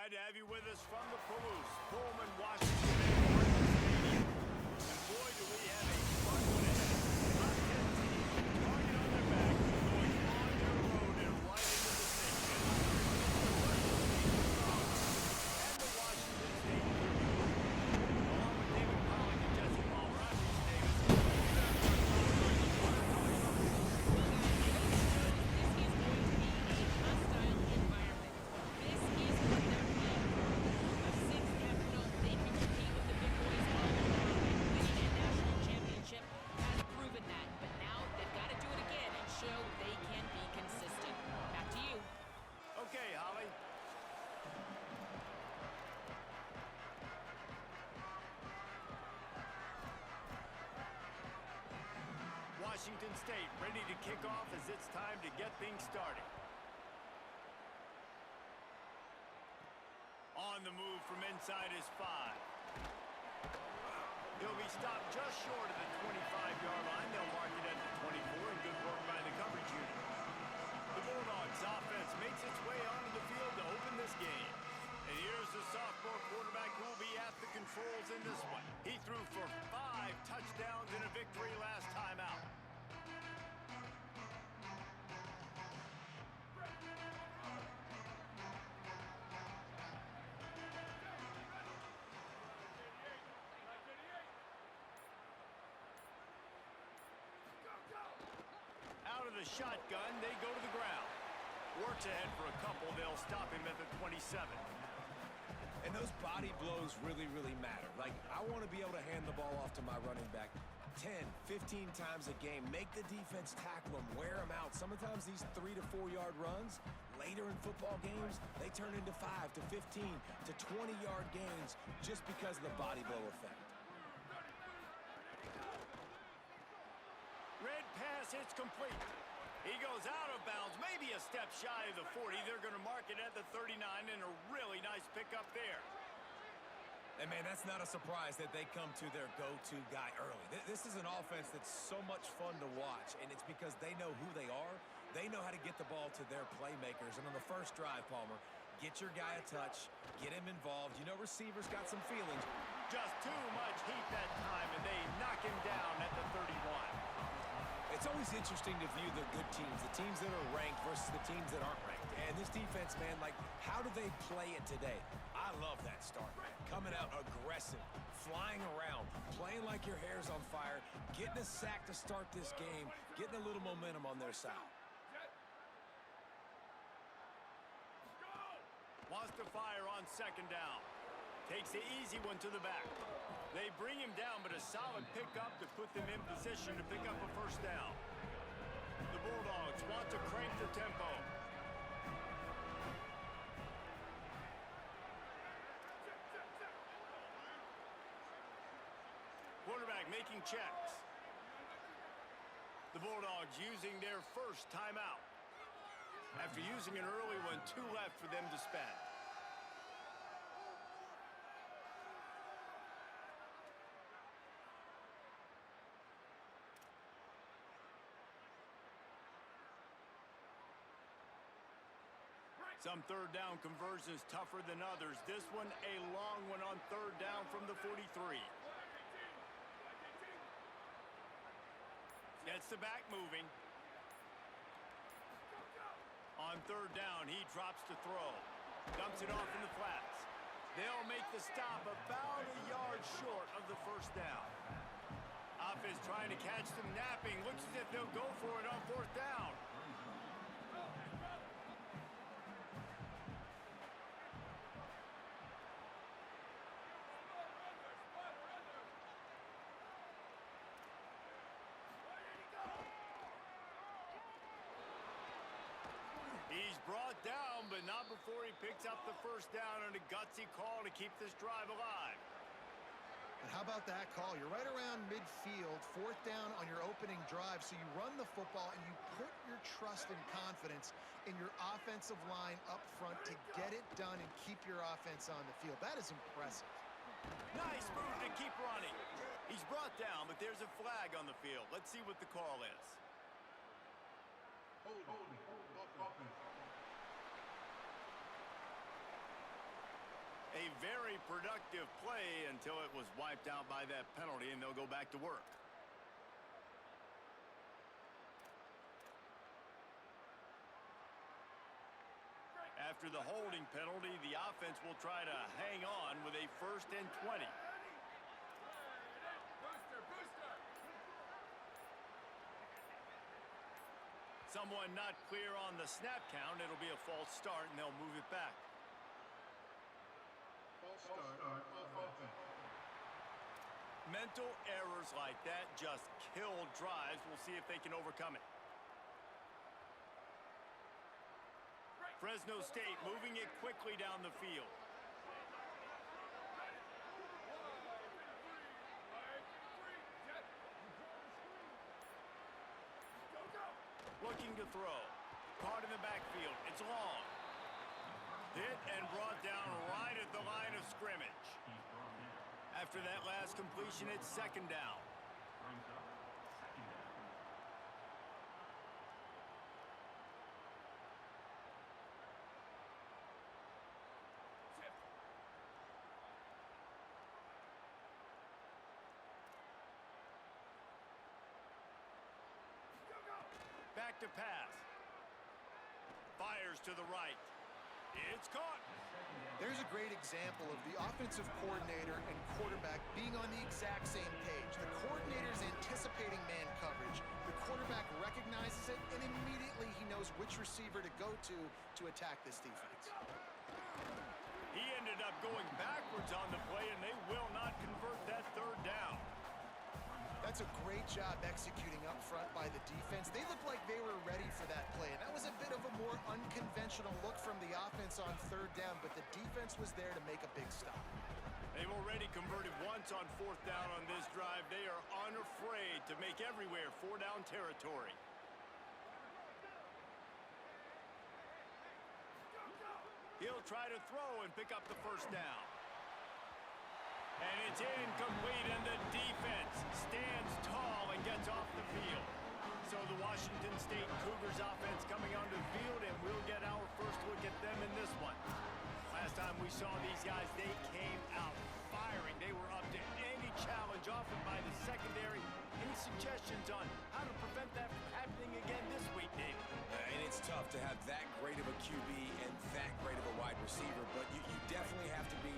Glad to have you with us from the Palouse, Pullman, Washington, Stadium. And boy, do we have a fun one ahead. Top 10 teams with a target on their back, going on their road and right into the station. And the Washington State Tribune. Along with David Pollock and Jesse Palmer, I'm Reese Davis. Okay, Holly. Washington State ready to kick off as it's time to get things started. On the move from inside his 5. He'll be stopped just short of the 25-yard line. They'll mark it at the 24, and good work by the coverage unit. The Bulldogs offense makes its way onto the field to open this game. And here's the sophomore quarterback who will be at the controls in this one. He threw for 5 touchdowns and a victory last time out. Out of the shotgun, they go to the ground. Works ahead for a couple. They'll stop him at the 27. And those body blows really, really matter. Like, I want to be able to hand the ball off to my running back 10, 15 times a game. Make the defense tackle him, wear him out. Sometimes these 3 to 4 yard runs, later in football games, they turn into 5 to 15 to 20-yard gains just because of the body blow effect. Red pass, it's complete. He goes out of bounds, maybe a step shy of the 40. They're going to mark it at the 39, and a really nice pickup there. And, man, that's not a surprise that they come to their go-to guy early. This is an offense that's so much fun to watch, and it's because they know who they are. They know how to get the ball to their playmakers. And on the first drive, Palmer, get your guy a touch, get him involved. You know receivers got some feelings. Just too much heat that time, and they knock him down at the 31. It's always interesting to view the good teams, the teams that are ranked versus the teams that aren't ranked. And this defense, man, like, how do they play it today? I love that start, man. Coming out aggressive, flying around, playing like your hair's on fire, getting a sack to start this game, getting a little momentum on their side. Wants to fire on second down. Takes the easy one to the back. They bring him down, but a solid pickup to put them in position to pick up a first down. The Bulldogs want to crank the tempo. Quarterback making checks. The Bulldogs using their first timeout. After using an early one, 2 left for them to spend. Some third down conversions tougher than others. This one, a long one on third down from the 43. Gets the back moving. On third down, he drops to throw. Dumps it off in the flats. They'll make the stop about a yard short of the first down. Offense trying to catch them napping. Looks as if they'll go for it on fourth down. He's brought down, but not before he picks up the first down on a gutsy call to keep this drive alive. And how about that call? You're right around midfield, fourth down on your opening drive, so you run the football and you put your trust and confidence in your offensive line up front to get it done and keep your offense on the field. That is impressive. Nice move to keep running. He's brought down, but there's a flag on the field. Let's see what the call is. A very productive play until it was wiped out by that penalty, and they'll go back to work. After the holding penalty, the offense will try to hang on with a 1st and 20. Someone not clear on the snap count. It'll be a false start, and they'll move it back. Mental errors like that just kill drives. We'll see if they can overcome it. Fresno State moving it quickly down the field. Looking to throw. Caught in the backfield. It's long. Hit and brought down right at the line of scrimmage. After that last completion, it's 2nd down. Back to pass. Fires to the right. It's caught. There's a great example of the offensive coordinator and quarterback being on the exact same page. The coordinator's anticipating man coverage. The quarterback recognizes it, and immediately he knows which receiver to go to attack this defense. He ended up going backwards on the play, and they will not convert that 3rd down. That's a great job executing up front by the defense. They looked like they were ready for that play, and that was a bit of a more unconventional look from the offense on 3rd down, but the defense was there to make a big stop. They've already converted once on 4th down on this drive. They are unafraid to make everywhere 4-down territory. He'll try to throw and pick up the 1st down. And it's incomplete, and the defense stands tall and gets off the field. So the Washington State Cougars offense coming onto the field, and we'll get our first look at them in this one. Last time we saw these guys, they came out firing. They were up to any challenge offered by the secondary. Any suggestions on how to prevent that from happening again this week, Dave? And it's tough to have that great of a QB and that great of a wide receiver, but you definitely have to be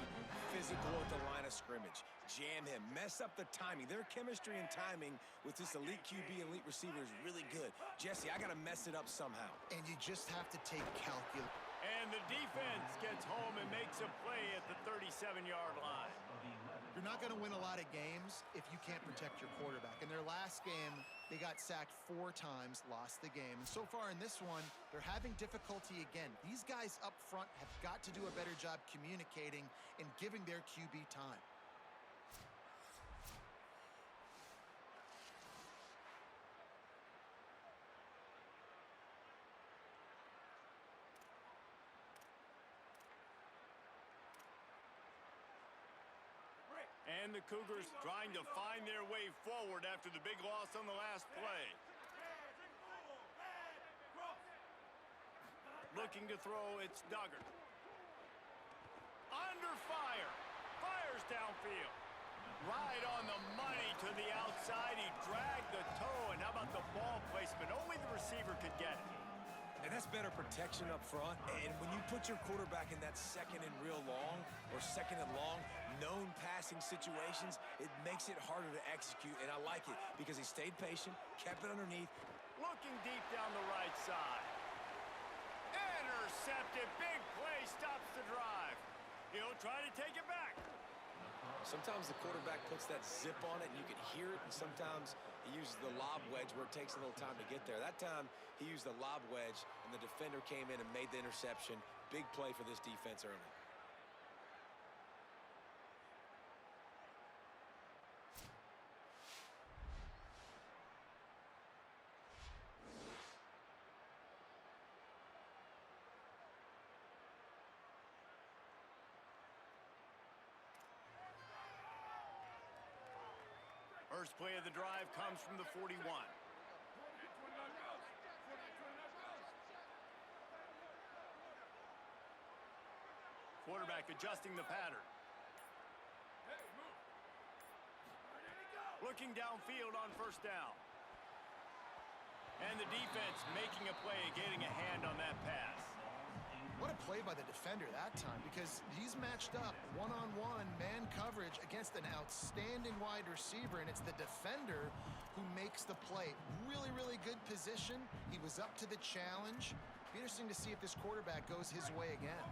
physical at the line of scrimmage. Jam him. Mess up the timing. Their chemistry and timing with this elite QB, elite receiver is really good. Jesse, I got to mess it up somehow. And you just have to take calculus. And the defense gets home and makes a play at the 37-yard line. You're not going to win a lot of games if you can't protect your quarterback. In their last game, they got sacked 4 times, lost the game. And so far in this one, they're having difficulty again. These guys up front have got to do a better job communicating and giving their QB time. And the Cougars trying to find their way forward after the big loss on the last play. Looking to throw, it's Duggar. Under fire. Fires downfield. Right on the money to the outside. He dragged the toe, and how about the ball placement? Only the receiver could get it. And that's better protection up front. And when you put your quarterback in that 2nd and real long or 2nd and long, known passing situations, it makes it harder to execute. And I like it because he stayed patient, kept it underneath. Looking deep down the right side. Intercepted. Big play stops the drive. He'll try to take it back. Sometimes the quarterback puts that zip on it and you can hear it, and sometimes he uses the lob wedge where it takes a little time to get there. That time he used the lob wedge and the defender came in and made the interception. Big play for this defense early. First play of the drive comes from the 41. Quarterback quarterback adjusting the pattern. Looking downfield on first down. And the defense making a play, getting a hand on that pass. What a play by the defender that time, because he's matched up one-on-one man coverage against an outstanding wide receiver, and it's the defender who makes the play. Really, really good position. He was up to the challenge. Be interesting to see if this quarterback goes his way again.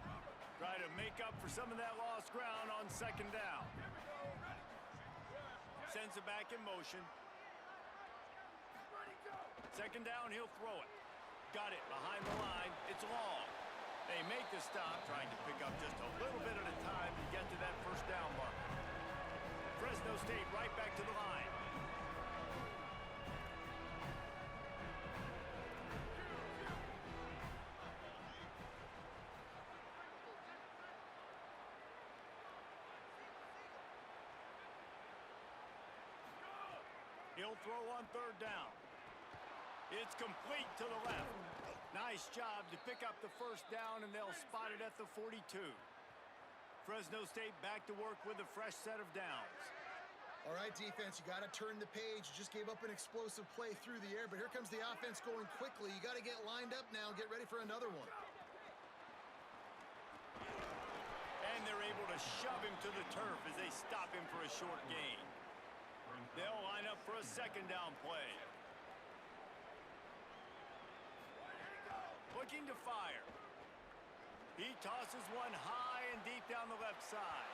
Try to make up for some of that lost ground on second down. Sends it back in motion. Second down, he'll throw it. Got it behind the line. It's long. They make the stop, trying to pick up just a little bit at a time to get to that first down mark. Fresno State right back to the line. He'll throw on third down. It's complete to the left. Nice job to pick up the first down, and they'll spot it at the 42. Fresno State back to work with a fresh set of downs. All right, defense, you got to turn the page. You just gave up an explosive play through the air, but here comes the offense going quickly. You got to get lined up now, get ready for another one. And they're able to shove him to the turf as they stop him for a short gain. They'll line up for a second down play. Looking to fire. He tosses one high and deep down the left side.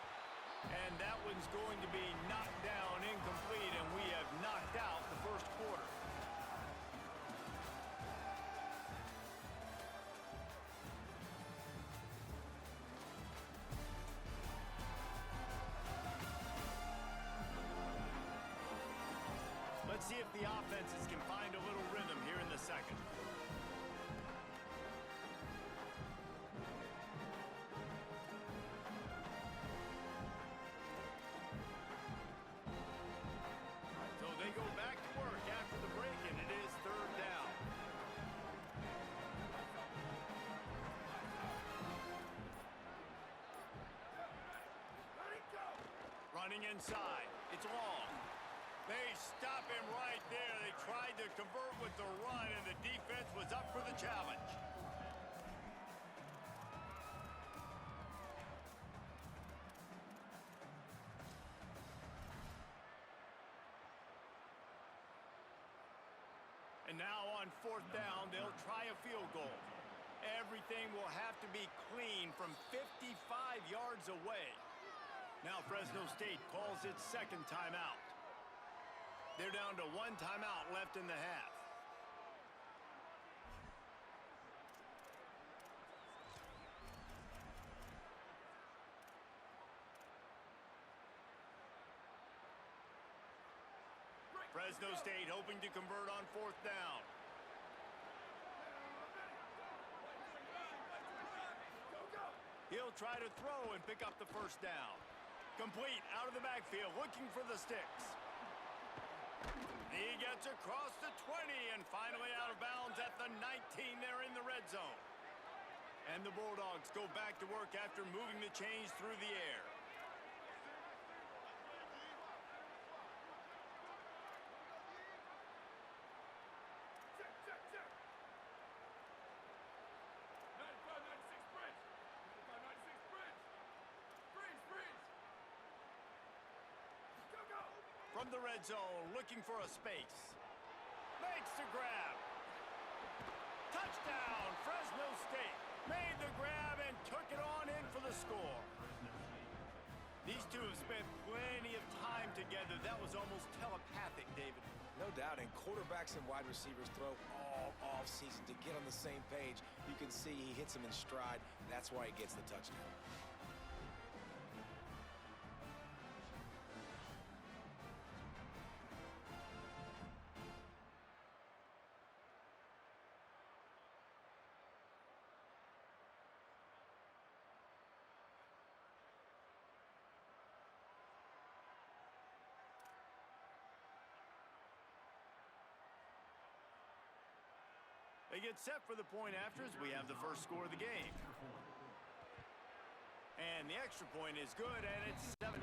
And that one's going to be knocked down incomplete, and we have knocked out the first quarter. Let's see if the offenses can find a little rhythm here in the second. Inside. It's long. They stop him right there. They tried to convert with the run, and the defense was up for the challenge. And now on fourth down, they'll try a field goal. Everything will have to be clean from 55 yards away. Now Fresno State calls its second timeout. They're down to one timeout left in the half. Fresno State hoping to convert on fourth down. He'll try to throw and pick up the first down. Complete out of the backfield, looking for the sticks. He gets across the 20 and finally out of bounds at the 19 there in the red zone. And the Bulldogs go back to work after moving the chains through the air. From the red zone, looking for a space. Makes the grab. Touchdown, Fresno State. Made the grab and took it on in for the score. These two have spent plenty of time together. That was almost telepathic, David. No doubt, and quarterbacks and wide receivers throw all off-season to get on the same page. You can see he hits them in stride. That's why he gets the touchdown. They get set for the point after as we have the first score of the game. And the extra point is good, and it's 7-0.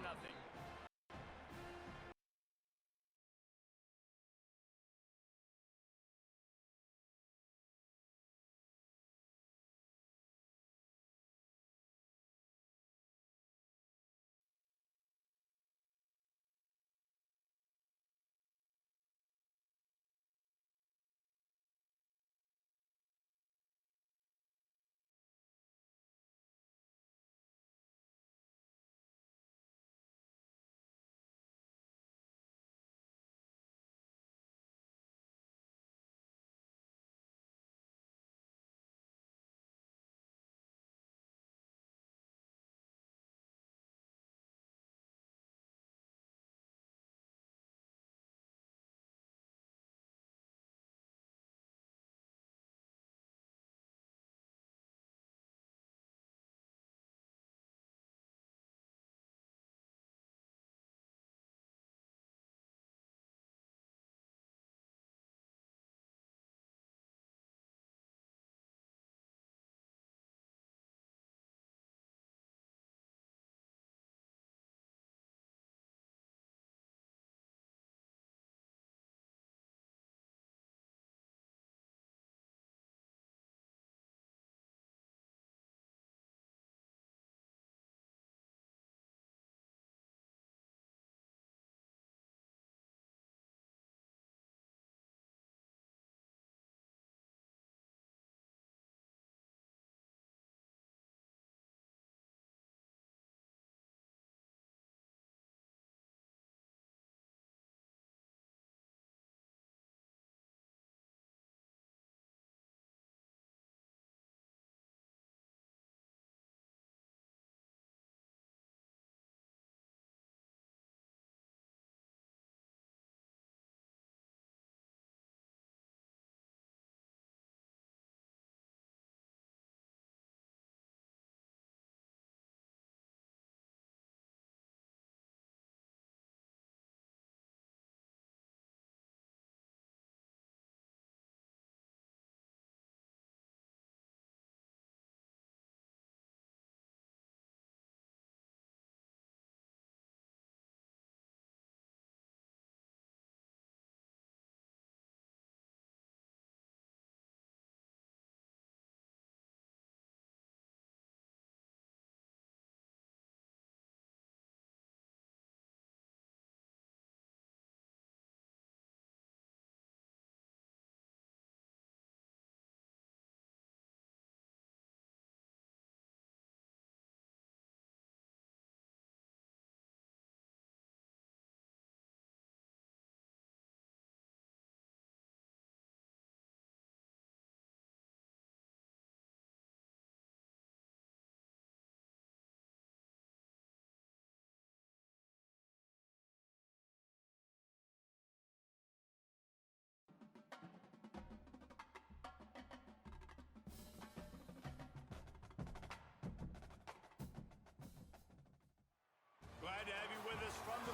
Glad to have you with us from the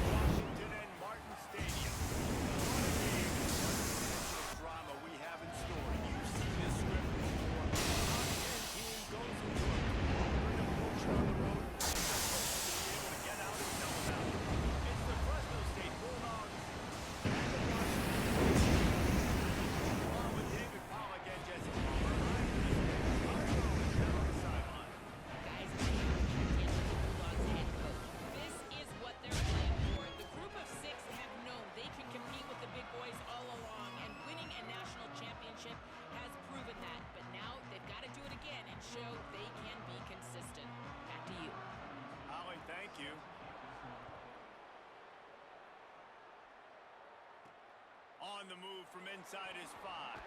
Washington and Martin Stadium. The drama we have in store. You've seen this script before. Our team goes into a approach on the road to be able to get out and sell them out. It's the Fresno State Bulldogs and the Washington, along with David Pollack and Jesse Palmer. Down on the sideline. Guys, I can't the Bulldogs head coach. This is what they're playing for. The group of six have known they can compete with the big boys all along, and winning a national championship has proven that. But now they've got to do it again and show they can be consistent. Back to you. Holly, thank you. On the move from inside his 5.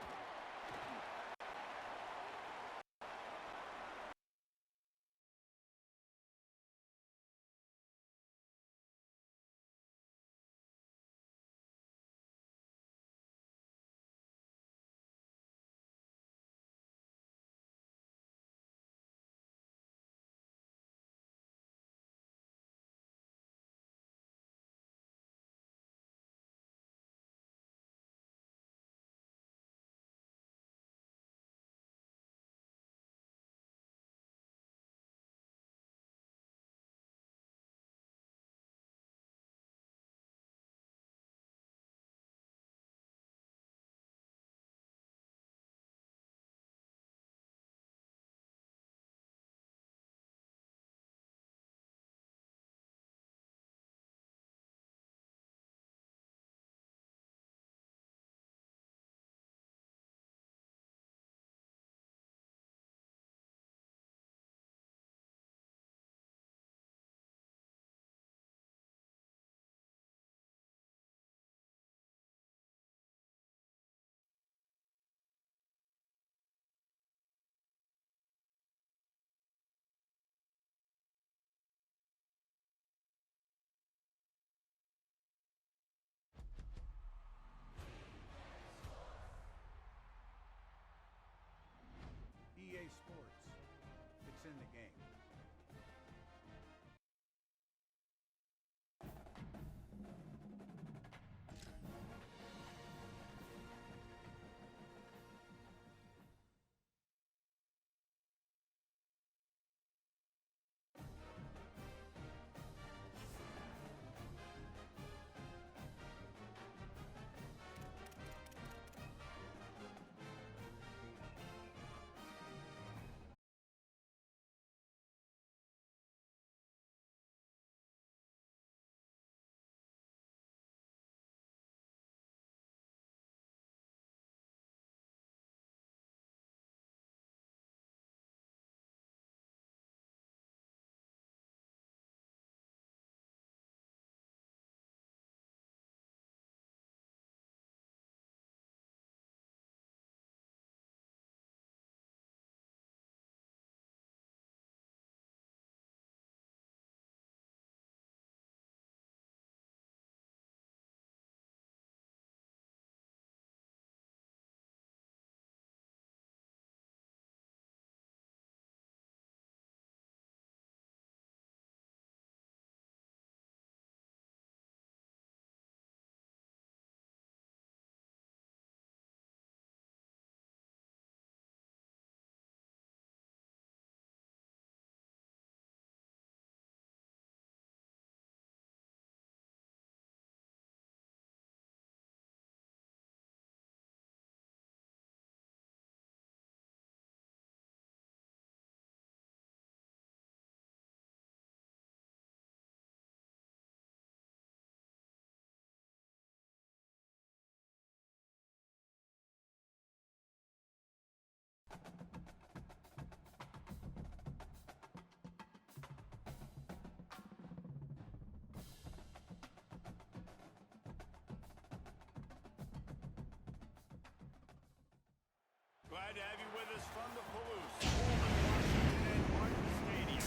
Glad to have you with us from the Palouse, home of Washington and Martin Stadium.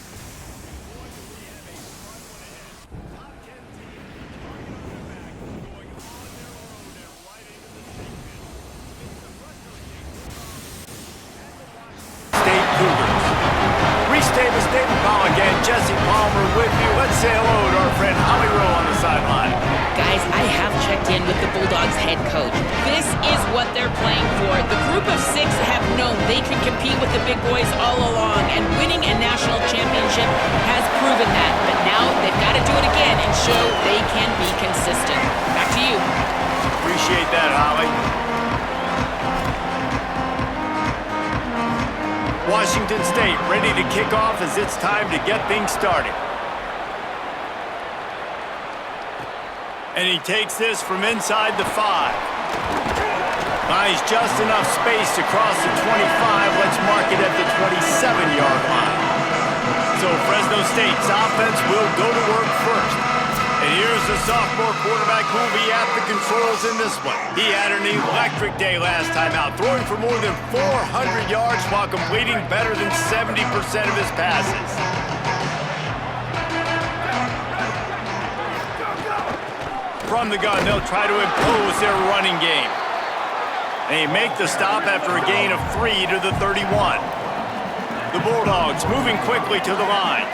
Boy, do we have a fun one ahead. Top 10 team, target on their back, going on their own and right into the state pit. It's the Fresno State Bulldogs and the Washington State Cougars. Reese Davis, David Powell again, Jesse Palmer with you. Let's say hello to our friend Holly Rowe on the sideline. Guys, I have checked in with the Bulldogs head coach. This is what they're playing for. The group of six have known they can compete with the big boys all along, and winning a national championship has proven that. But now they've got to do it again and show they can be consistent. Back to you. Appreciate that, Holly. Washington State ready to kick off as it's time to get things started. And he takes this from inside the 5. Buys just enough space to cross the 25. Let's mark it at the 27-yard line. So Fresno State's offense will go to work first. And here's the sophomore quarterback who will be at the controls in this one. He had an electric day last time out, throwing for more than 400 yards while completing better than 70% of his passes. From the gun, they'll try to impose their running game. They make the stop after a gain of 3 to the 31. The Bulldogs moving quickly to the line.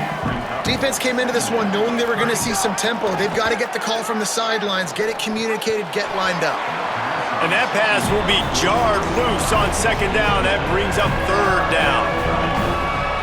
Defense came into this one knowing they were going to see some tempo. They've got to get the call from the sidelines, get it communicated, get lined up. And that pass will be jarred loose on second down. That brings up third down.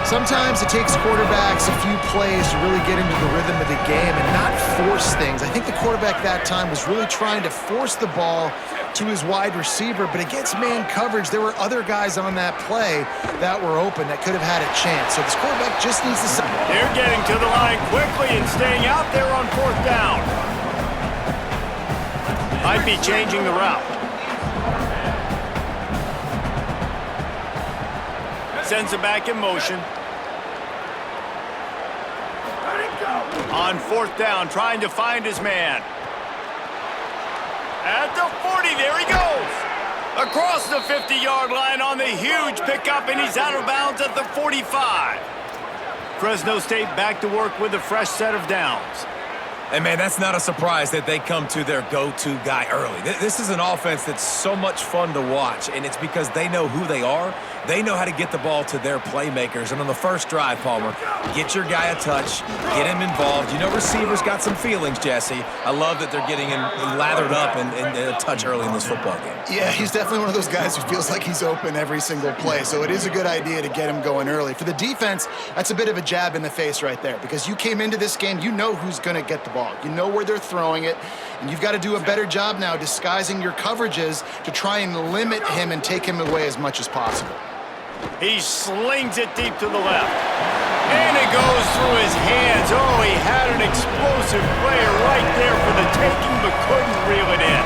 Sometimes it takes quarterbacks a few plays to really get into the rhythm of the game and not force things. I think the quarterback that time was really trying to force the ball to his wide receiver, but against man coverage, there were other guys on that play that were open that could have had a chance. So this quarterback just needs to... They're getting to the line quickly and staying out there on fourth down. Might be changing the route. Sends it back in motion. On fourth down, trying to find his man. At the 40, there he goes. Across the 50-yard line on the huge pickup, and he's out of bounds at the 45. Fresno State back to work with a fresh set of downs. And, man, that's not a surprise that they come to their go-to guy early. This is an offense that's so much fun to watch, and it's because they know who they are. They know how to get the ball to their playmakers. And on the first drive, Palmer, get your guy a touch, get him involved. You know receivers got some feelings, Jesse. I love that they're getting him lathered up and a touch early in this football game. Yeah, he's definitely one of those guys who feels like he's open every single play. So it is a good idea to get him going early. For the defense, that's a bit of a jab in the face right there, because you came into this game, you know who's going to get the ball. You know where they're throwing it, and you've got to do a better job now disguising your coverages to try and limit him and take him away as much as possible. He slings it deep to the left. And it goes through his hands. Oh, he had an explosive player right there for the taking, but couldn't reel it in.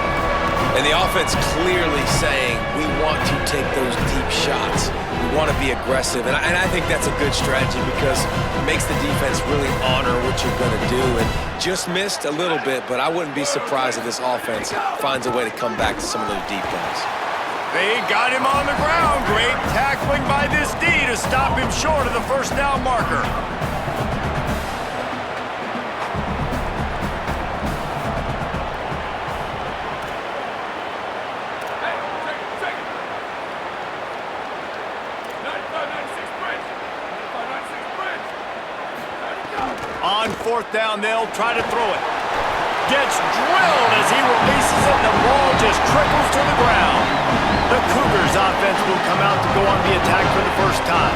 And the offense clearly saying, we want to take those deep shots. We want to be aggressive. And I think that's a good strategy because it makes the defense really honor what you're going to do. And just missed a little bit, but I wouldn't be surprised if this offense finds a way to come back to some of those deep ones. They got him on the ground. Great tackling by this D to stop him short of the first down marker. On fourth down, they'll try to throw it. Gets drilled as he releases it, and the ball just trickles to the ground. The Cougars offense will come out to go on the attack for the first time.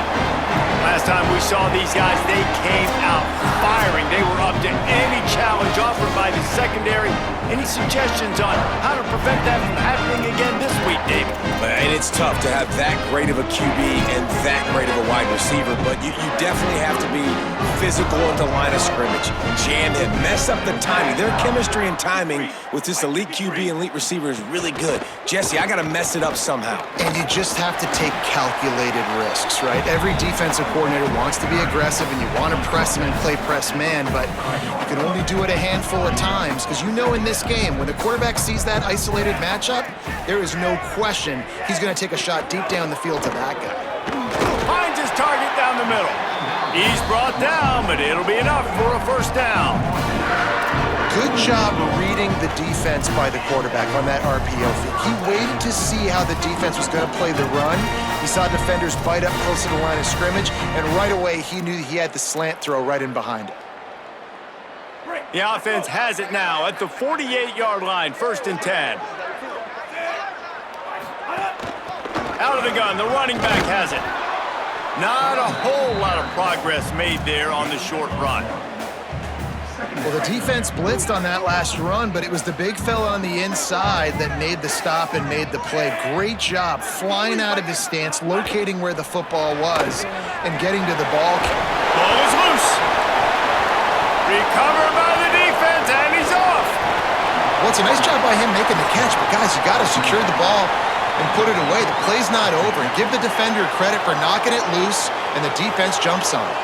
Last time we saw these guys, they came out firing. They were up to any challenge offered by the secondary. Any suggestions on how to prevent that from happening again this week, David? And it's tough to have that great of a QB and that great of a wide receiver, but you definitely have to be physical at the line of scrimmage. Jam him, mess up the timing. Their chemistry and timing with this elite QB and elite receiver is really good. Jesse, I got to mess it up somehow. And you just have to take calculated risks, right? Every defensive coordinator wants to be aggressive, and you want to press him and play press man, but you can only do it a handful of times because you know in this game, when the quarterback sees that isolated matchup, there is no question he's going to take a shot deep down the field to that guy. Finds his target down the middle. He's brought down, but it'll be enough for a first down. Good job reading the defense by the quarterback on that RPO feed. He waited to see how the defense was going to play the run. He saw defenders bite up close to the line of scrimmage, and right away he knew he had the slant throw right in behind it. The offense has it now at the 48-yard line, 1st and 10. Out of the gun, the running back has it. Not a whole lot of progress made there on the short run. Well, the defense blitzed on that last run, but it was the big fella on the inside that made the stop and made the play. Great job flying out of his stance, locating where the football was, and getting to the ball. Ball is loose. Recovered by the defense, and he's off. Well, it's a nice job by him making the catch, but guys, you got to secure the ball and put it away. The play's not over, and give the defender credit for knocking it loose, and the defense jumps on it.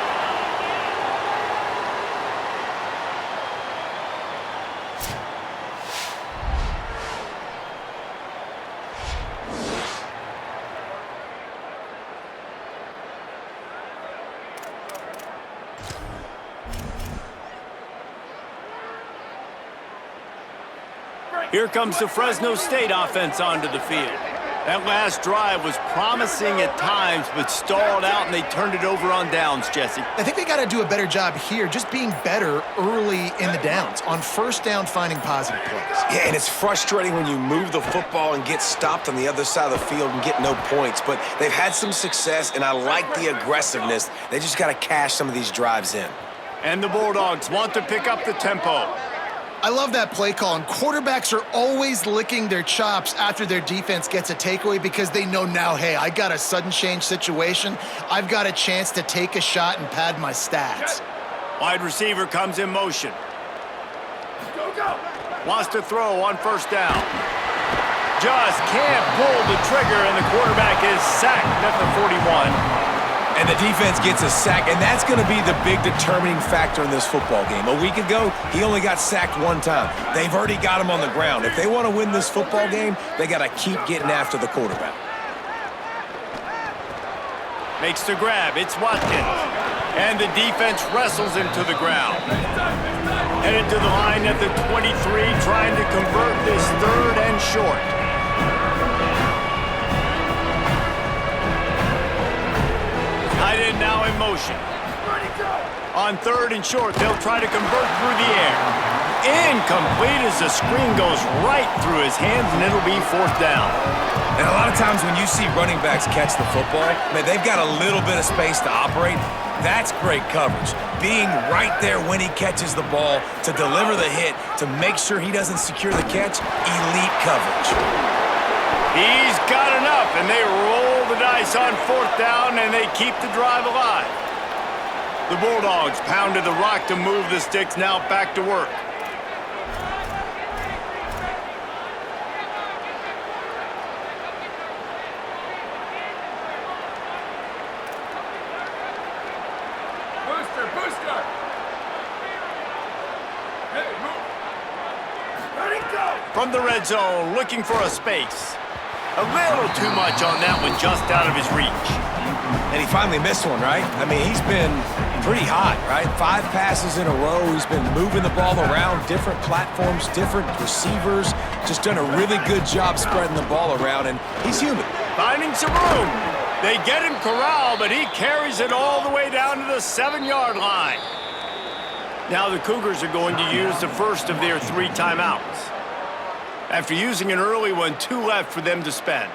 Here comes the Fresno State offense onto the field. That last drive was promising at times, but stalled out, and they turned it over on downs, Jesse. I think they got to do a better job here, just being better early in the downs, on first down finding positive plays. Yeah, and it's frustrating when you move the football and get stopped on the other side of the field and get no points. But they've had some success, and I like the aggressiveness. They just got to cash some of these drives in. And the Bulldogs want to pick up the tempo. I love that play call, and quarterbacks are always licking their chops after their defense gets a takeaway because they know now, hey, I got a sudden change situation. I've got a chance to take a shot and pad my stats. Wide receiver comes in motion. Wants to throw on first down. Just can't pull the trigger, and the quarterback is sacked at the 41. And the defense gets a sack, and that's going to be the big determining factor in this football game. A week ago, he only got sacked one time. They've already got him on the ground. If they want to win this football game, they got to keep getting after the quarterback. Makes the grab. It's Watkins. And the defense wrestles him to the ground. Headed to the line at the 23, trying to convert this 3rd and short. Tight end now in motion. On 3rd and short, they'll try to convert through the air. Incomplete as the screen goes right through his hands, and it'll be 4th down. And a lot of times when you see running backs catch the football, man, they've got a little bit of space to operate. That's great coverage. Being right there when he catches the ball to deliver the hit, to make sure he doesn't secure the catch, elite coverage. He's got enough, and they roll the dice on 4th down, and they keep the drive alive. The Bulldogs pounded the rock to move the sticks, now back to work. Booster! Hey, move! Ready, go! From the red zone, looking for a space. A little too much on that one, just out of his reach. And he finally missed one, right? I mean, he's been pretty hot, right? 5 passes in a row. He's been moving the ball around, different platforms, different receivers. Just done a really good job spreading the ball around, and he's human. Finding some room. They get him corralled, but he carries it all the way down to the 7-yard line. Now the Cougars are going to use the first of their 3 timeouts. After using an early one, 2 left for them to spend.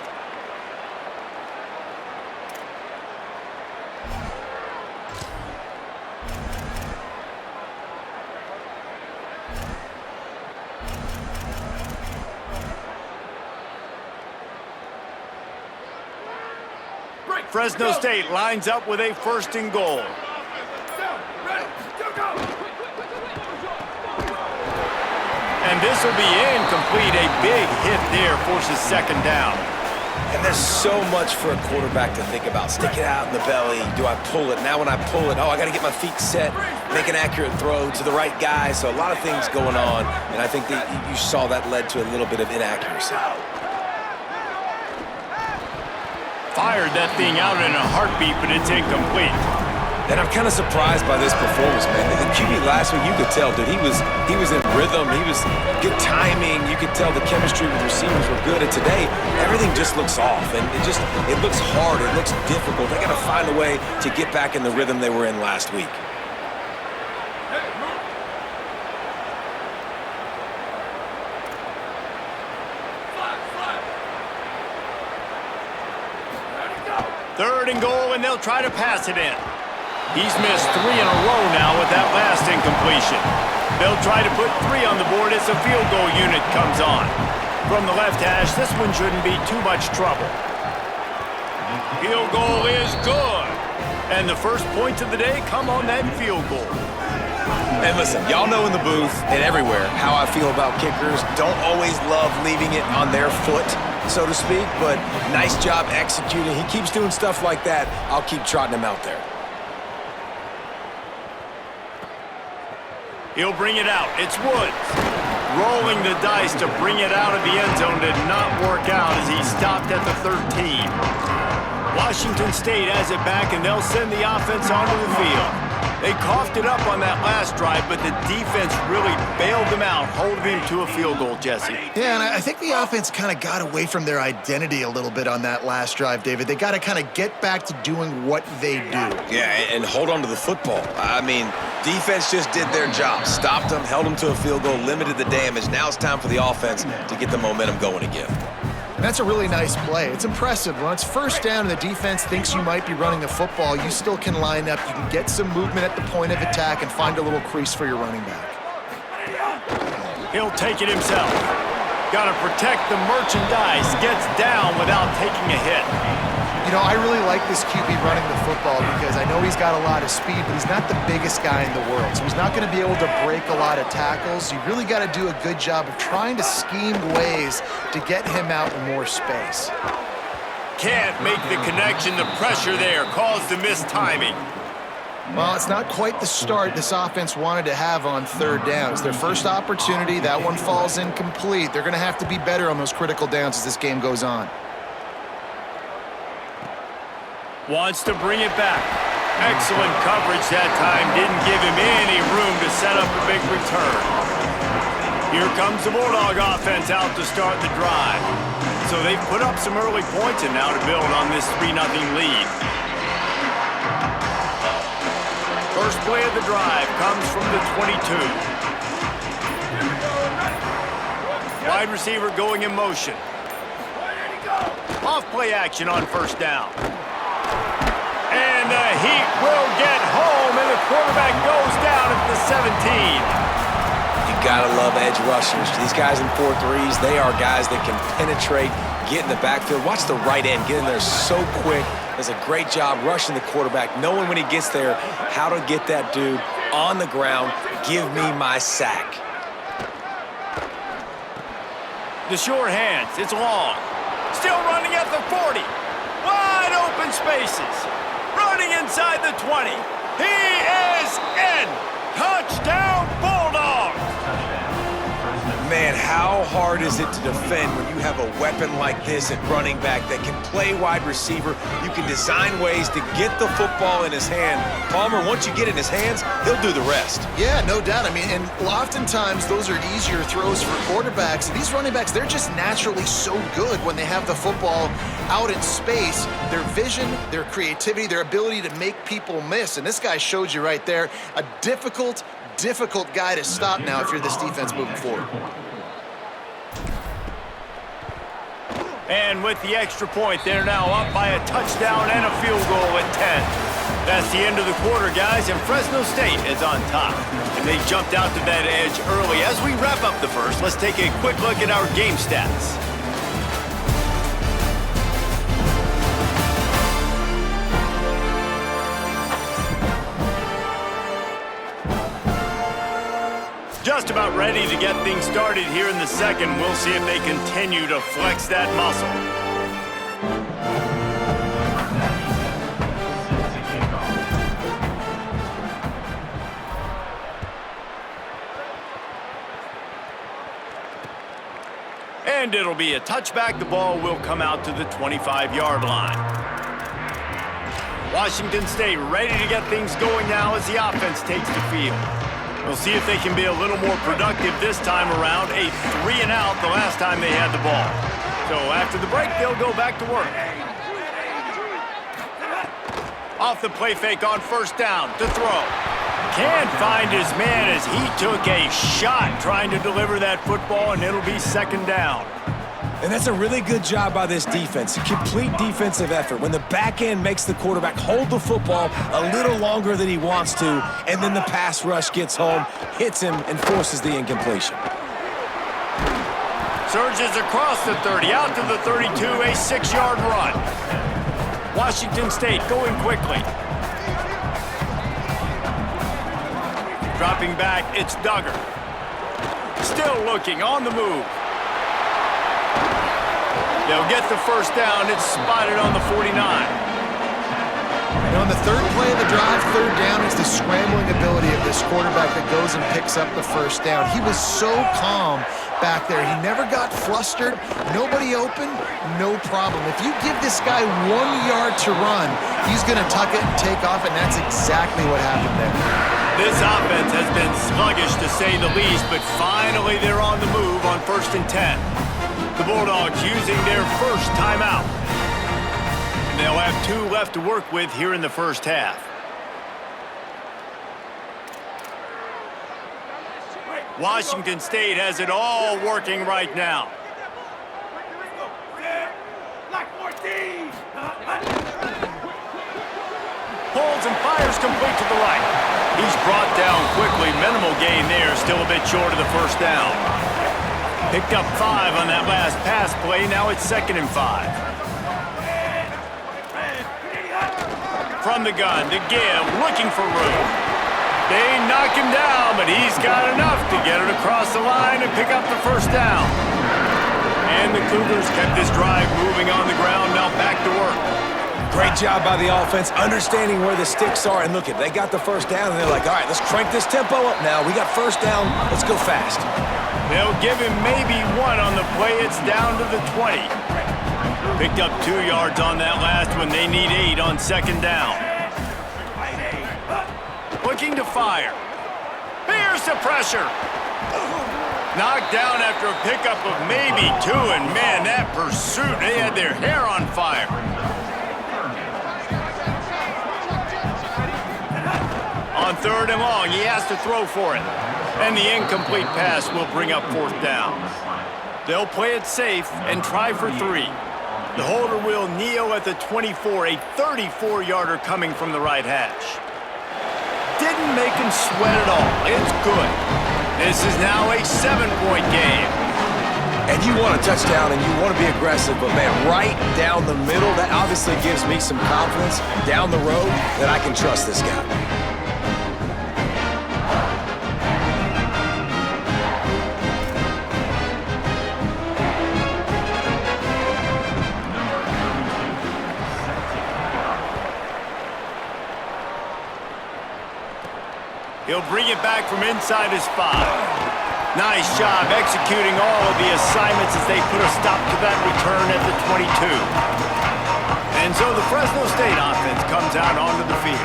Fresno State lines up with a 1st and goal. And this will be incomplete. A big hit there forces 2nd down. And there's so much for a quarterback to think about. Stick it out in the belly. Do I pull it? Now when I pull it, oh, I got to get my feet set, make an accurate throw to the right guy. So a lot of things going on, and I think that you saw that led to a little bit of inaccuracy. fired that thing out in a heartbeat, but it's incomplete. And I'm kind of surprised by this performance, man. The QB last week, you could tell, dude, he was in rhythm. He was good timing. You could tell the chemistry with receivers were good. And today, everything just looks off. And it looks hard. It looks difficult. They got to find a way to get back in the rhythm they were in last week. Third and goal, and they'll try to pass it in. He's missed 3 in a row now with that last incompletion. They'll try to put 3 on the board as the field goal unit comes on. From the left hash, this one shouldn't be too much trouble. Field goal is good. And the first points of the day come on that field goal. And listen, y'all know in the booth and everywhere how I feel about kickers. Don't always love leaving it on their foot, so to speak, but nice job executing. He keeps doing stuff like that. I'll keep trotting him out there. He'll bring it out. It's Woods. Rolling the dice to bring it out of the end zone did not work out as he stopped at the 13. Washington State has it back, and they'll send the offense onto the field. They coughed it up on that last drive, but the defense really bailed them out, holding him to a field goal, Jesse. Yeah, and I think the offense kind of got away from their identity a little bit on that last drive, David. They got to kind of get back to doing what they do. Yeah, and hold on to the football. I mean, defense just did their job. Stopped them, held them to a field goal, limited the damage. Now it's time for the offense to get the momentum going again. And that's a really nice play. It's impressive. When it's first down and the defense thinks you might be running the football, you still can line up. You can get some movement at the point of attack and find a little crease for your running back. He'll take it himself. Got to protect the merchandise. Gets down without taking a hit. You know, I really like this QB running the football because I know he's got a lot of speed, but he's not the biggest guy in the world. So he's not going to be able to break a lot of tackles. You really got to do a good job of trying to scheme ways to get him out in more space. Can't make the connection. The pressure there caused the missed timing. Well, it's not quite the start this offense wanted to have on third down. It's their first opportunity. That one falls incomplete. They're going to have to be better on those critical downs as this game goes on. Wants to bring it back. Excellent coverage that time. Didn't give him any room to set up a big return. Here comes the Bulldog offense out to start the drive. So they've put up some early points and now to build on this 3-0 lead. First play of the drive comes from the 22. Wide receiver going in motion. Off play action on first down. And the Heat will get home, and the quarterback goes down at the 17. You gotta love edge rushers. These guys in 4-3s, they are guys that can penetrate, get in the backfield. Watch the right end get in there so quick. Does a great job rushing the quarterback, knowing when he gets there how to get that dude on the ground. Give me my sack. The short hands, it's long. Still running at the 40. Wide open spaces. Running inside the 20. He is in. Touchdown, Bulldogs. Man, how hard is it to defend when you have a weapon like this at running back that can play wide receiver? You can design ways to get the football in his hand. Palmer, once you get it in his hands, he'll do the rest. Yeah, no doubt. I mean, and oftentimes those are easier throws for quarterbacks. These running backs, they're just naturally so good when they have the football out in space. Their vision, their creativity, their ability to make people miss. And this guy showed you right there, a difficult guy to stop now if you're this defense moving forward. And with the extra point, they're now up by a touchdown and a field goal at 10. That's the end of the quarter, guys, and Fresno State is on top. And they jumped out to that edge early. As we wrap up the first, let's take a quick look at our game stats. Just about ready to get things started here in the second. We'll see if they continue to flex that muscle. And it'll be a touchback. The ball will come out to the 25-yard line. Washington State ready to get things going now as the offense takes the field. We'll see if they can be a little more productive this time around. A 3-and-out the last time they had the ball. So after the break, they'll go back to work. Off the play fake on first down to throw. Can't find his man as he took a shot trying to deliver that football, and it'll be second down. And that's a really good job by this defense. A complete defensive effort. When the back end makes the quarterback hold the football a little longer than he wants to, and then the pass rush gets home, hits him, and forces the incompletion. Surges across the 30, out to the 32, a 6-yard run. Washington State going quickly. Dropping back, it's Duggar. Still looking, on the move. They'll get the first down. It's spotted on the 49. And on the third play of the drive, third down, it's the scrambling ability of this quarterback that goes and picks up the first down. He was so calm back there. He never got flustered. Nobody open, no problem. If you give this guy 1 yard to run, he's going to tuck it and take off, and that's exactly what happened there. This offense has been sluggish, to say the least, but finally they're on the move on 1st and 10. The Bulldogs using their first timeout. And they'll have 2 left to work with here in the first half. Washington State has it all working right now. Pulls and fires complete to the right. He's brought down quickly. Minimal gain there, still a bit short of the first down. Picked up 5 on that last pass play. Now it's 2nd and 5. From the gun, to give, looking for room. They knock him down, but he's got enough to get it across the line and pick up the first down. And the Cougars kept this drive moving on the ground. Now back to work. Great job by the offense, understanding where the sticks are. And look, they got the first down, and they're like, all right, let's crank this tempo up now. We got first down. Let's go fast. They'll give him maybe 1 on the play. It's down to the 20. Picked up 2 yards on that last one. They need 8 on 2nd down. Looking to fire. Here's the pressure. Knocked down after a pickup of maybe 2. And, man, that pursuit, they had their hair on fire. On 3rd and long, he has to throw for it. And the incomplete pass will bring up 4th down. They'll play it safe and try for 3. The holder will kneel at the 24, a 34-yarder coming from the right hash. Didn't make him sweat at all. It's good. This is now a 7-point game. And you want a touchdown and you want to be aggressive, but, man, right down the middle, that obviously gives me some confidence down the road that I can trust this guy. He'll bring it back from inside his 5. Nice job executing all of the assignments as they put a stop to that return at the 22. And so the Fresno State offense comes out onto the field.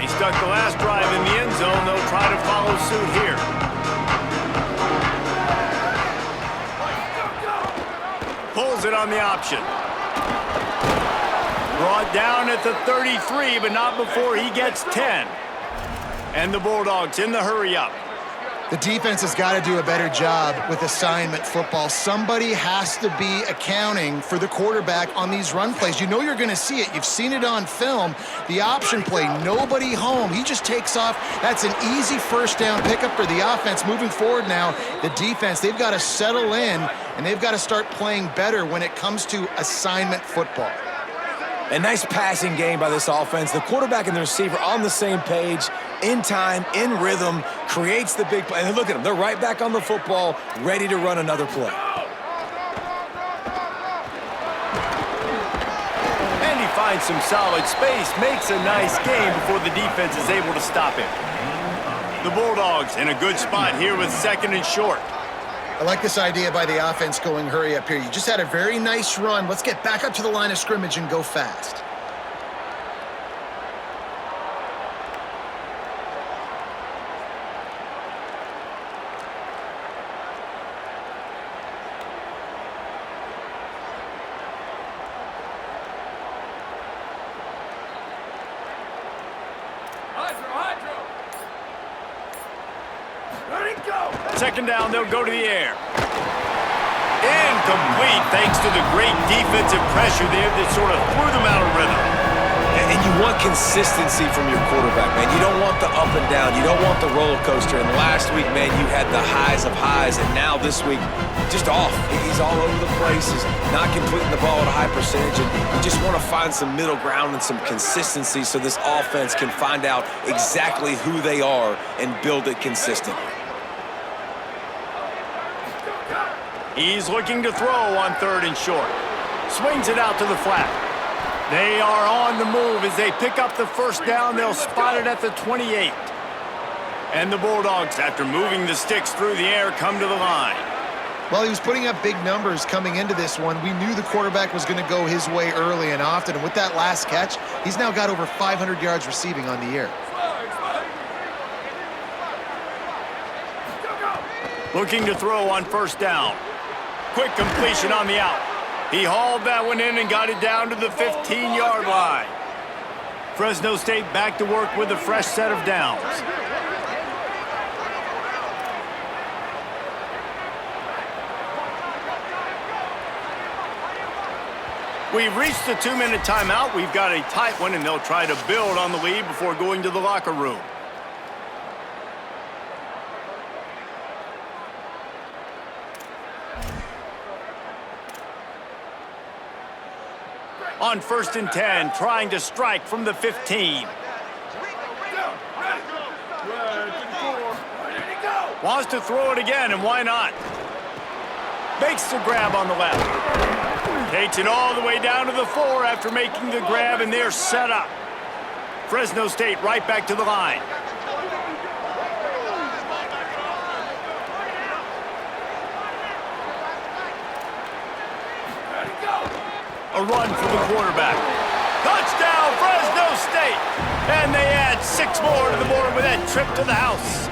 They stuck the last drive in the end zone. They'll try to follow suit here. Pulls it on the option. Brought down at the 33, but not before he gets 10. And the Bulldogs in the hurry-up. The defense has got to do a better job with assignment football. Somebody has to be accounting for the quarterback on these run plays. You know you're going to see it. You've seen it on film. The option play, nobody home. He just takes off. That's an easy first down pickup for the offense. Moving forward now, the defense, they've got to settle in, and they've got to start playing better when it comes to assignment football. A nice passing game by this offense. The quarterback and the receiver on the same page, in time, in rhythm, creates the big play. And look at them. They're right back on the football, ready to run another play. And he finds some solid space, makes a nice game before the defense is able to stop him. The Bulldogs in a good spot here with 2nd and short. I like this idea by the offense going hurry up here. You just had a very nice run. Let's get back up to the line of scrimmage and go fast. second down, they'll go to the air. Incomplete, thanks to the great defensive pressure there that sort of threw them out of rhythm. And you want consistency from your quarterback, man. You don't want the up and down. You don't want the roller coaster. And last week, man, you had the highs of highs. And now this week, just off. He's all over the place. He's not completing the ball at a high percentage. And you just want to find some middle ground and some consistency so this offense can find out exactly who they are and build it consistently. He's looking to throw on 3rd and short. Swings it out to the flat. They are on the move as they pick up the first down. They'll spot it at the 28. And the Bulldogs, after moving the sticks through the air, come to the line. Well, he was putting up big numbers coming into this one. We knew the quarterback was going to go his way early and often. And with that last catch, he's now got over 500 yards receiving on the year. Looking to throw on 1st down. Quick completion on the out. He hauled that one in and got it down to the 15-yard line. Fresno State back to work with a fresh set of downs. We've reached the 2-minute timeout. We've got a tight one, and they'll try to build on the lead before going to the locker room. On 1st and 10, trying to strike from the 15. Wants to throw it again, and why not? Makes the grab on the left. Takes it all the way down to the 4 after making the grab, and they're set up. Fresno State right back to the line. A run for the quarterback. Touchdown, Fresno State! And they add 6 more to the board with that trip to the house.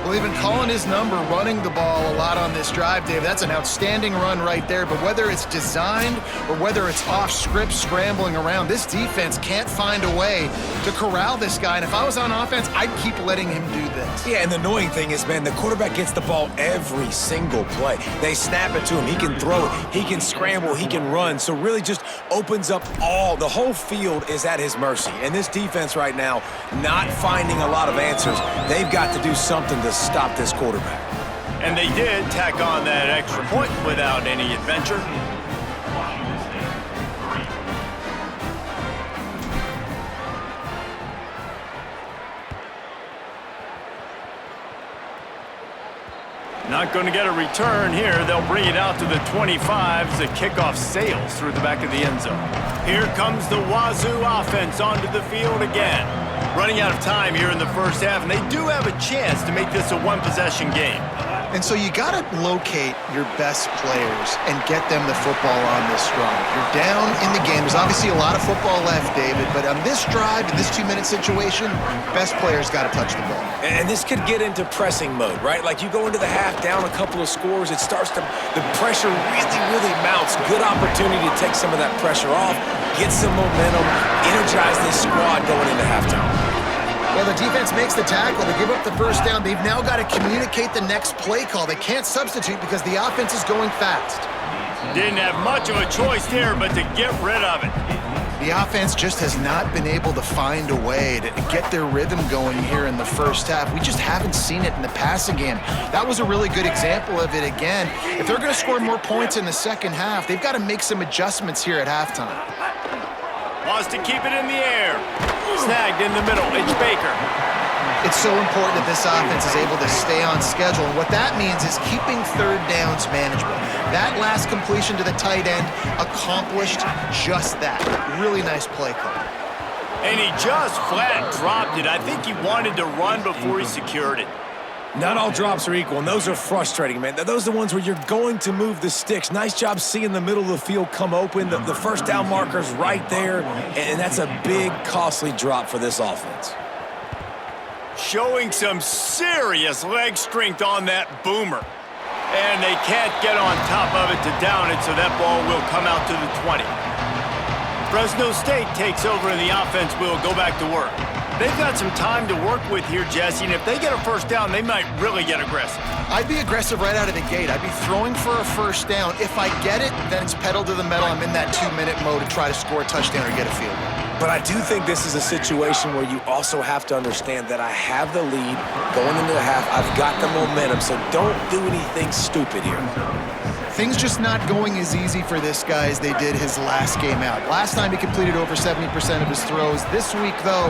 Well, they've been calling his number, running the ball a lot on this drive, Dave. That's an outstanding run right there. But whether it's designed or whether it's off script, scrambling around, this defense can't find a way to corral this guy. And if I was on offense, I'd keep letting him do this. Yeah, and the annoying thing is, man, the quarterback gets the ball every single play. They snap it to him. He can throw it. He can scramble. He can run. So really just opens up the whole field is at his mercy. And this defense right now, not finding a lot of answers. They've got to do something to stop this quarterback. And they did tack on that extra point without any adventure. Not going to get a return here. They'll bring it out to the 25 as the kickoff sails through the back of the end zone. Here comes the Wazoo offense onto the field again. Running out of time here in the first half, and they do have a chance to make this a one-possession game. And so you got to locate your best players and get them the football on this drive. You're down in the game. There's obviously a lot of football left, David, but on this drive, in this 2-minute situation, best players got to touch the ball. And this could get into pressing mode, right? Like you go into the half down a couple of scores, it starts to, the pressure really mounts. Good opportunity to take some of that pressure off, get some momentum, energize this squad going into halftime. Well, the defense makes the tackle. They give up the first down. They've now got to communicate the next play call. They can't substitute because the offense is going fast. Didn't have much of a choice there, but to get rid of it. The offense just has not been able to find a way to get their rhythm going here in the first half. We just haven't seen it in the passing game. That was a really good example of it again. If they're going to score more points in the second half, they've got to make some adjustments here at halftime. Wants to keep it in the air. Snagged in the middle. It's Baker. It's so important that this offense is able to stay on schedule. And what that means is keeping third downs manageable. That last completion to the tight end accomplished just that. Really nice play call. And he just flat dropped it. I think he wanted to run before he secured it. Not all drops are equal, and those are frustrating, man. Those are the ones where you're going to move the sticks. Nice job seeing the middle of the field come open. The first down marker's right there, and that's a big, costly drop for this offense. Showing some serious leg strength on that boomer. And they can't get on top of it to down it, so that ball will come out to the 20. Fresno State takes over, and the offense will go back to work. They've got some time to work with here, Jesse, and if they get a first down, they might really get aggressive. I'd be aggressive right out of the gate. I'd be throwing for a first down. If I get it, then it's pedal to the metal. I'm in that 2-minute mode to try to score a touchdown or get a field goal. But I do think this is a situation where you also have to understand that I have the lead going into the half. I've got the momentum, so don't do anything stupid here. Things just not going as easy for this guy as they did his last game out. Last time he completed over 70% of his throws. This week, though,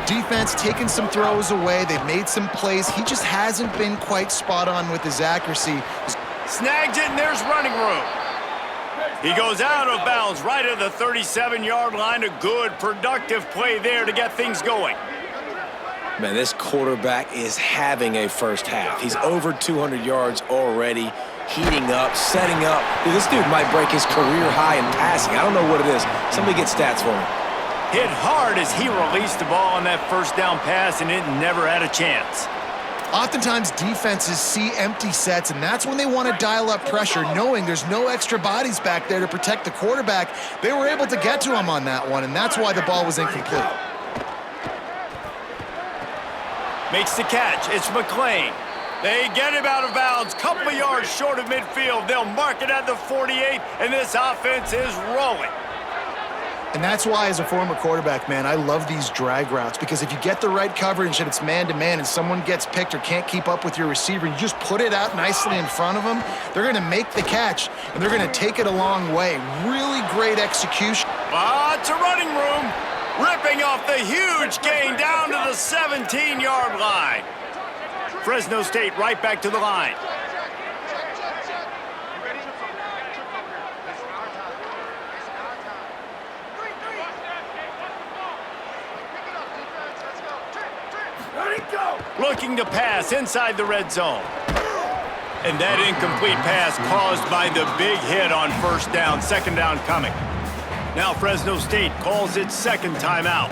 defense taking some throws away. They've made some plays. He just hasn't been quite spot on with his accuracy. Snags it, and there's running room. He goes out of bounds right at the 37-yard line. A good, productive play there to get things going. Man, this quarterback is having a first half. He's over 200 yards already, heating up, setting up. Dude, this dude might break his career high in passing. I don't know what it is. Somebody get stats for him. Hit hard as he released the ball on that first down pass, and it never had a chance. Oftentimes, defenses see empty sets, and that's when they want to dial up pressure, knowing there's no extra bodies back there to protect the quarterback. They were able to get to him on that one, and that's why the ball was incomplete. Makes the catch. It's McClain. They get him out of bounds. Couple of yards short of midfield. They'll mark it at the 48, and this offense is rolling. And that's why, as a former quarterback, man, I love these drag routes, because if you get the right coverage and it's man-to-man and someone gets picked or can't keep up with your receiver, you just put it out nicely in front of them, they're going to make the catch, and they're going to take it a long way. Really great execution. Lots of running room. Ripping off the huge gain down to the 17-yard line. Fresno State right back to the line. Looking to pass inside the red zone. And that incomplete pass caused by the big hit on first down, second down coming. Now Fresno State calls its second timeout.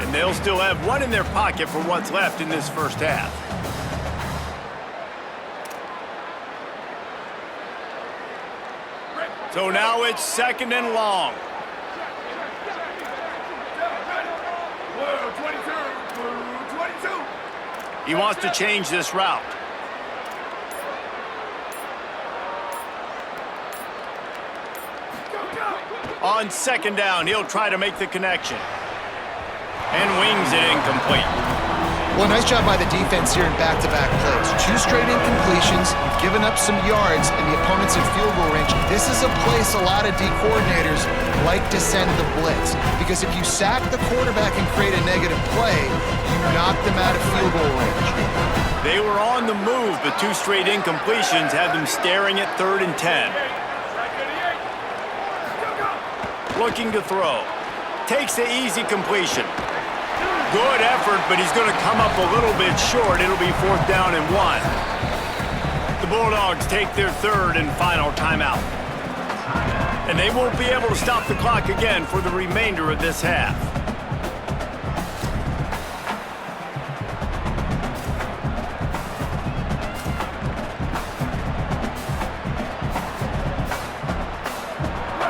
And they'll still have one in their pocket for what's left in this first half. So now it's second and long. He wants to change this route. On second down, he'll try to make the connection. And wings it incomplete. Well, nice job by the defense here in back-to-back plays. 2 straight incompletions, you've given up some yards, and the opponent's in field goal range. This is a place a lot of D coordinators like to send the blitz, because if you sack the quarterback and create a negative play, you knock them out of field goal range. They were on the move, but 2 straight incompletions have them staring at 3rd and 10. Looking to throw. Takes the easy completion. Good effort, but he's going to come up a little bit short. It'll be 4th down and 1. The Bulldogs take their 3rd and final timeout. And they won't be able to stop the clock again for the remainder of this half.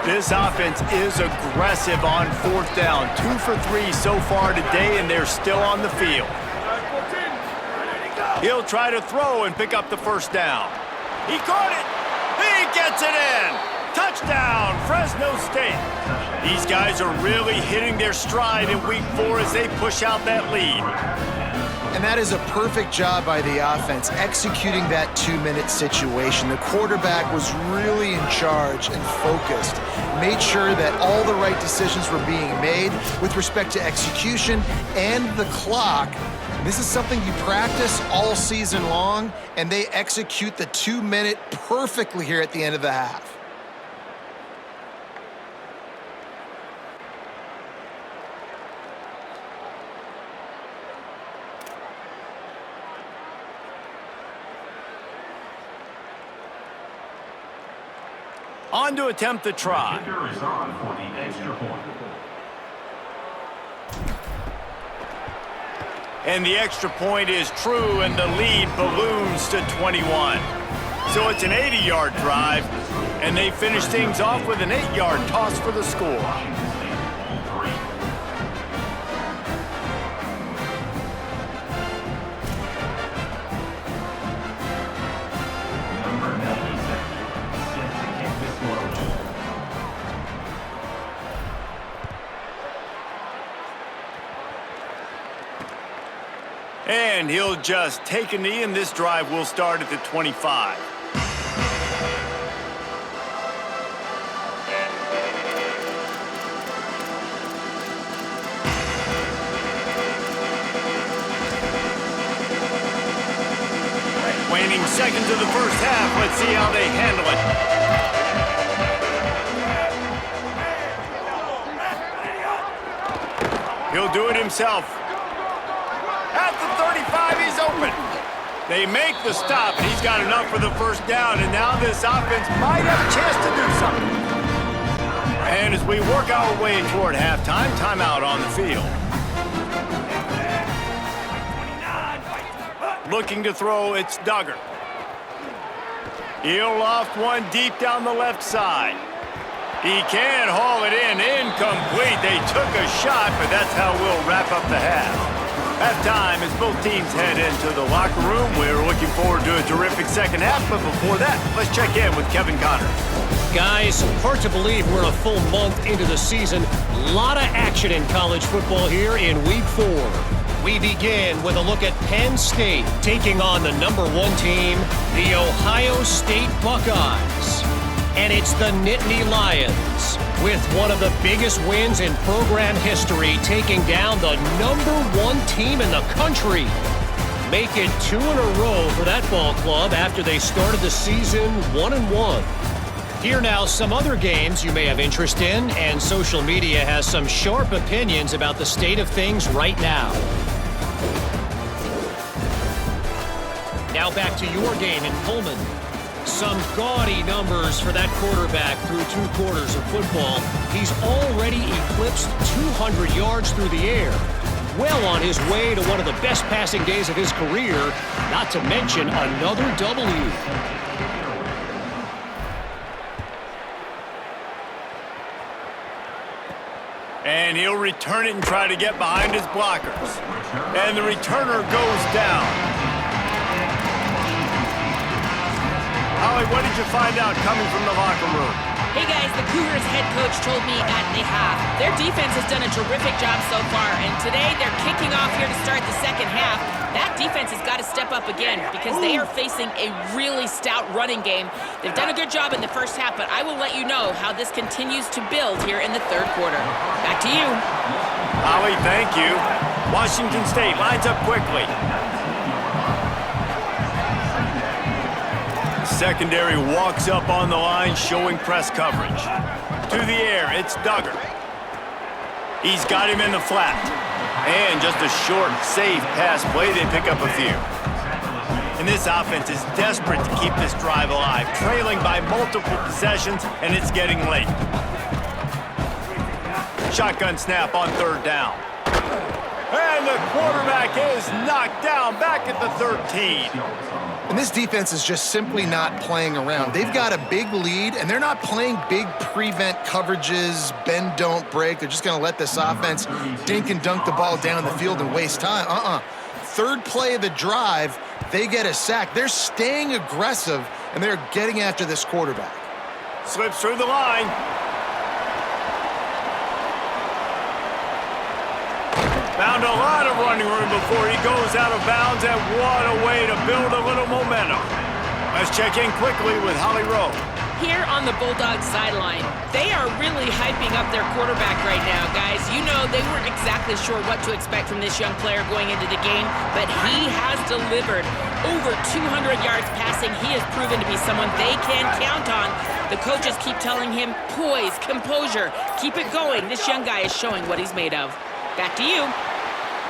This offense is aggressive on 4th down. 2 for 3 so far today, and they're still on the field. He'll try to throw and pick up the first down. He caught it. He gets it in. Touchdown, Fresno State. These guys are really hitting their stride in week 4 as they push out that lead. And that is a perfect job by the offense, executing that 2-minute situation. The quarterback was really in charge and focused, made sure that all the right decisions were being made with respect to execution and the clock. This is something you practice all season long, and they execute the 2-minute perfectly here at the end of the half. On to attempt the try. And the extra point is true, and the lead balloons to 21. So it's an 80-yard drive, and they finish things off with an 8-yard toss for the score. And he'll just take a knee, and this drive will start at the 25. Waning seconds of the first half. Let's see how they handle it. He'll do it himself. At the 35, he's open. They make the stop, and he's got enough for the first down, and now this offense might have a chance to do something. And as we work our way toward halftime, timeout on the field. Looking to throw, it's Duggar. He'll loft one deep down the left side. He can haul it in, incomplete. They took a shot, but that's how we'll wrap up the half. Halftime as both teams head into the locker room. We're looking forward to a terrific second half, but before that, let's check in with Kevin Connor. Guys, hard to believe we're a full month into the season. A lot of action in college football here in Week 4. We begin with a look at Penn State taking on the #1 team, the Ohio State Buckeyes. And it's the Nittany Lions, with one of the biggest wins in program history, taking down the #1 team in the country. Make it 2 in a row for that ball club after they started the season 1-1. Here now some other games you may have interest in, and social media has some sharp opinions about the state of things right now. Now back to your game in Pullman. Some gaudy numbers for that quarterback through 2 quarters of football. He's already eclipsed 200 yards through the air. Well on his way to one of the best passing days of his career, not to mention another W. And he'll return it and try to get behind his blockers. And the returner goes down. Holly, what did you find out coming from the locker room? Hey guys, the Cougars head coach told me at the half their defense has done a terrific job so far, and today they're kicking off here to start the second half. That defense has got to step up again because they are facing a really stout running game. They've done a good job in the first half, but I will let you know how this continues to build here in the third quarter. Back to you. Holly, thank you. Washington State lines up quickly. Secondary walks up on the line, showing press coverage. To the air, it's Duggar. He's got him in the flat. And just a short, safe pass play, they pick up a few. And this offense is desperate to keep this drive alive, trailing by multiple possessions, and it's getting late. Shotgun snap on third down. And the quarterback is knocked down back at the 13. And this defense is just simply not playing around. They've got a big lead, and they're not playing big prevent coverages, bend, don't break. They're just going to let this offense dink and dunk the ball down the field and waste time. Third play of the drive, they get a sack. They're staying aggressive, and they're getting after this quarterback. Slips through the line. Found a lot of running room before he goes out of bounds, and what a way to build a little momentum. Let's check in quickly with Holly Rowe. Here on the Bulldogs sideline, they are really hyping up their quarterback right now, guys. You know, they weren't exactly sure what to expect from this young player going into the game, but he has delivered over 200 yards passing. He has proven to be someone they can count on. The coaches keep telling him, poise, composure, keep it going. This young guy is showing what he's made of. Back to you.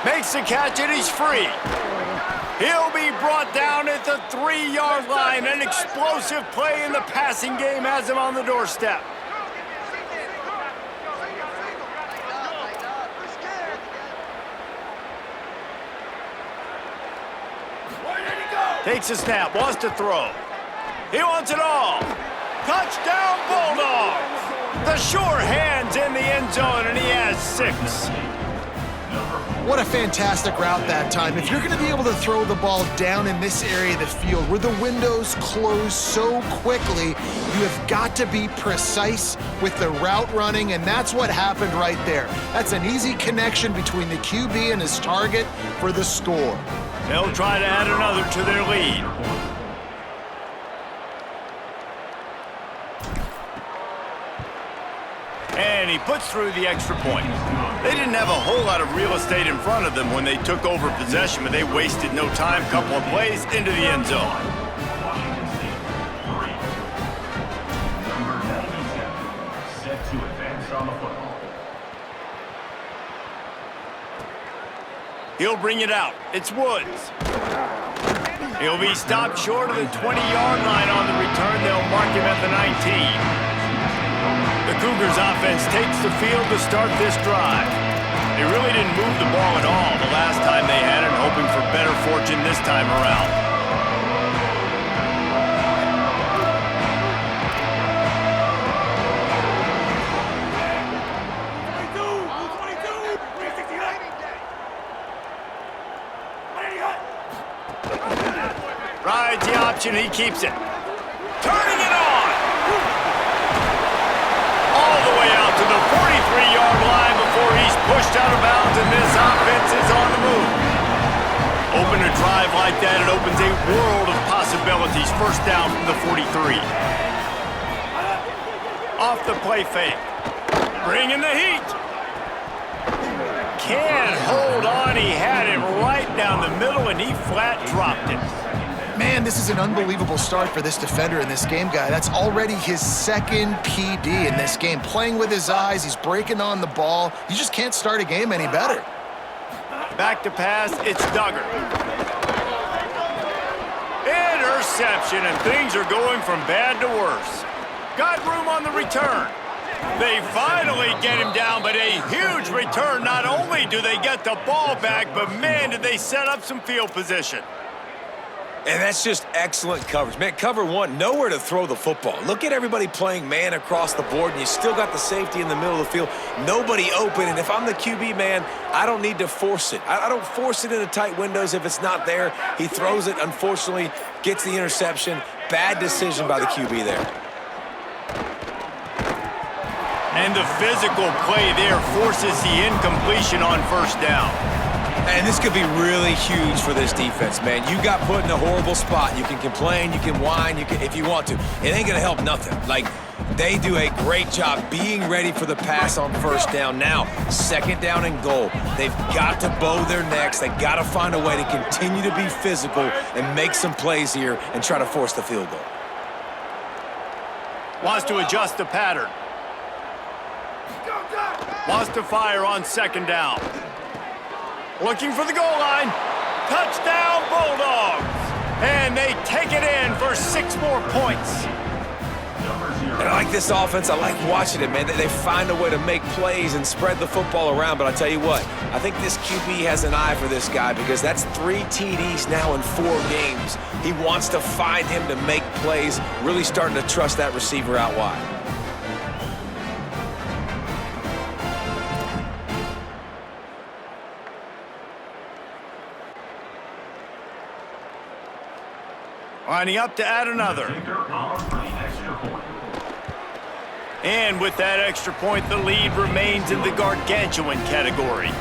Makes the catch, and he's free. He'll be brought down at the 3-yard line. An explosive play in the passing game has him on the doorstep. Takes a snap, wants to throw. He wants it all. Touchdown, Bulldogs! The sure hand's in the end zone, and he has 6. What a fantastic route that time. If you're going to be able to throw the ball down in this area of the field where the windows close so quickly, you have got to be precise with the route running, and that's what happened right there. That's an easy connection between the QB and his target for the score. They'll try to add another to their lead. And he puts through the extra point. They didn't have a whole lot of real estate in front of them when they took over possession, but they wasted no time. Couple of plays into the end zone. Washington State 3. Number 97 set to advance on the football. He'll bring it out. It's Woods. He'll be stopped short of the 20-yard line on the return. They'll mark him at the 19. The Cougars offense takes the field to start this drive. They really didn't move the ball at all the last time they had it, hoping for better fortune this time around. Rides the option, he keeps it. Turning it on! All the way out to the 43-yard line before he's pushed out of bounds, and this offense is on the move. Open a drive like that, it opens a world of possibilities. First down from the 43. Off the play fake. Bringing the heat. Can't hold on. He had it right down the middle, and he flat dropped it. Man, this is an unbelievable start for this defender in this game, guy. That's already his second PD in this game. Playing with his eyes, he's breaking on the ball. You just can't start a game any better. Back to pass, it's Duggar. Interception, and things are going from bad to worse. Got room on the return. They finally get him down, but a huge return. Not only do they get the ball back, but man, did they set up some field position. And that's just excellent coverage. Man, cover one, nowhere to throw the football. Look at everybody playing man across the board, and you still got the safety in the middle of the field. Nobody open, and if I'm the QB, man, I don't need to force it. I don't force it into tight windows if it's not there. He throws it, unfortunately, gets the interception. Bad decision by the QB there. And the physical play there forces the incompletion on first down. And this could be really huge for this defense, man. You got put in a horrible spot. You can complain, you can whine, if you want to. It ain't going to help nothing. Like, they do a great job being ready for the pass on first down. Now, second down and goal. They've got to bow their necks. They got to find a way to continue to be physical and make some plays here and try to force the field goal. Wants to adjust the pattern. Wants to fire on second down. Looking for the goal line. Touchdown, Bulldogs. And they take it in for 6 more points. And I like this offense. I like watching it, man. They find a way to make plays and spread the football around. But I tell you what, I think this QB has an eye for this guy because that's 3 TDs now in 4 games. He wants to find him to make plays, really starting to trust that receiver out wide. Lining up to add another. And with that extra point, the lead remains in the gargantuan category.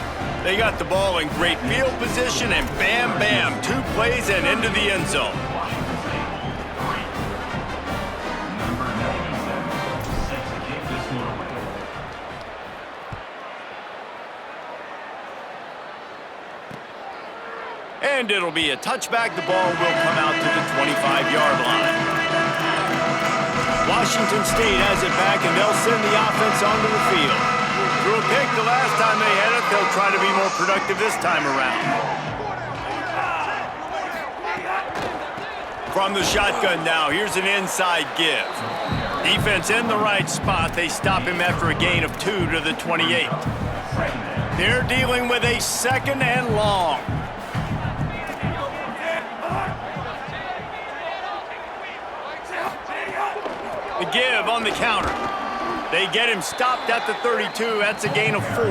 They got the ball in great field position, and bam, bam, 2 plays and into the end zone. And it'll be a touchback. The ball will come out to the 25-yard line. Washington State has it back, and they'll send the offense onto the field. Threw a pick the last time they had it. They'll try to be more productive this time around. From the shotgun now, here's an inside give. Defense in the right spot. They stop him after a gain of 2 to the 28. They're dealing with a second and long. The give on the counter. They get him stopped at the 32. That's a gain of 4.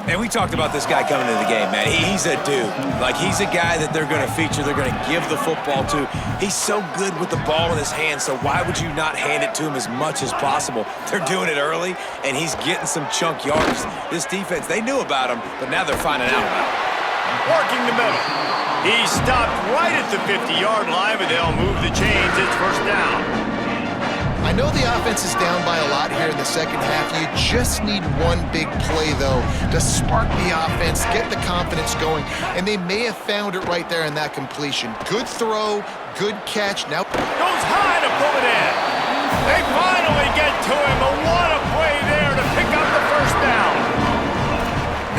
And we talked about this guy coming into the game, man. He's a dude. Like, he's a guy that they're going to feature, they're going to give the football to. He's so good with the ball in his hands, so why would you not hand it to him as much as possible? They're doing it early, and he's getting some chunk yards. This defense, they knew about him, but now they're finding out about him. Working the middle. He stopped right at the 50-yard line, but they'll move the chains. It's first down. I know the offense is down by a lot here in the second half. You just need one big play, though, to spark the offense, get the confidence going, and they may have found it right there in that completion. Good throw, good catch. Now goes high to pull it in. They finally get to him, but what a play there to pick up the first down.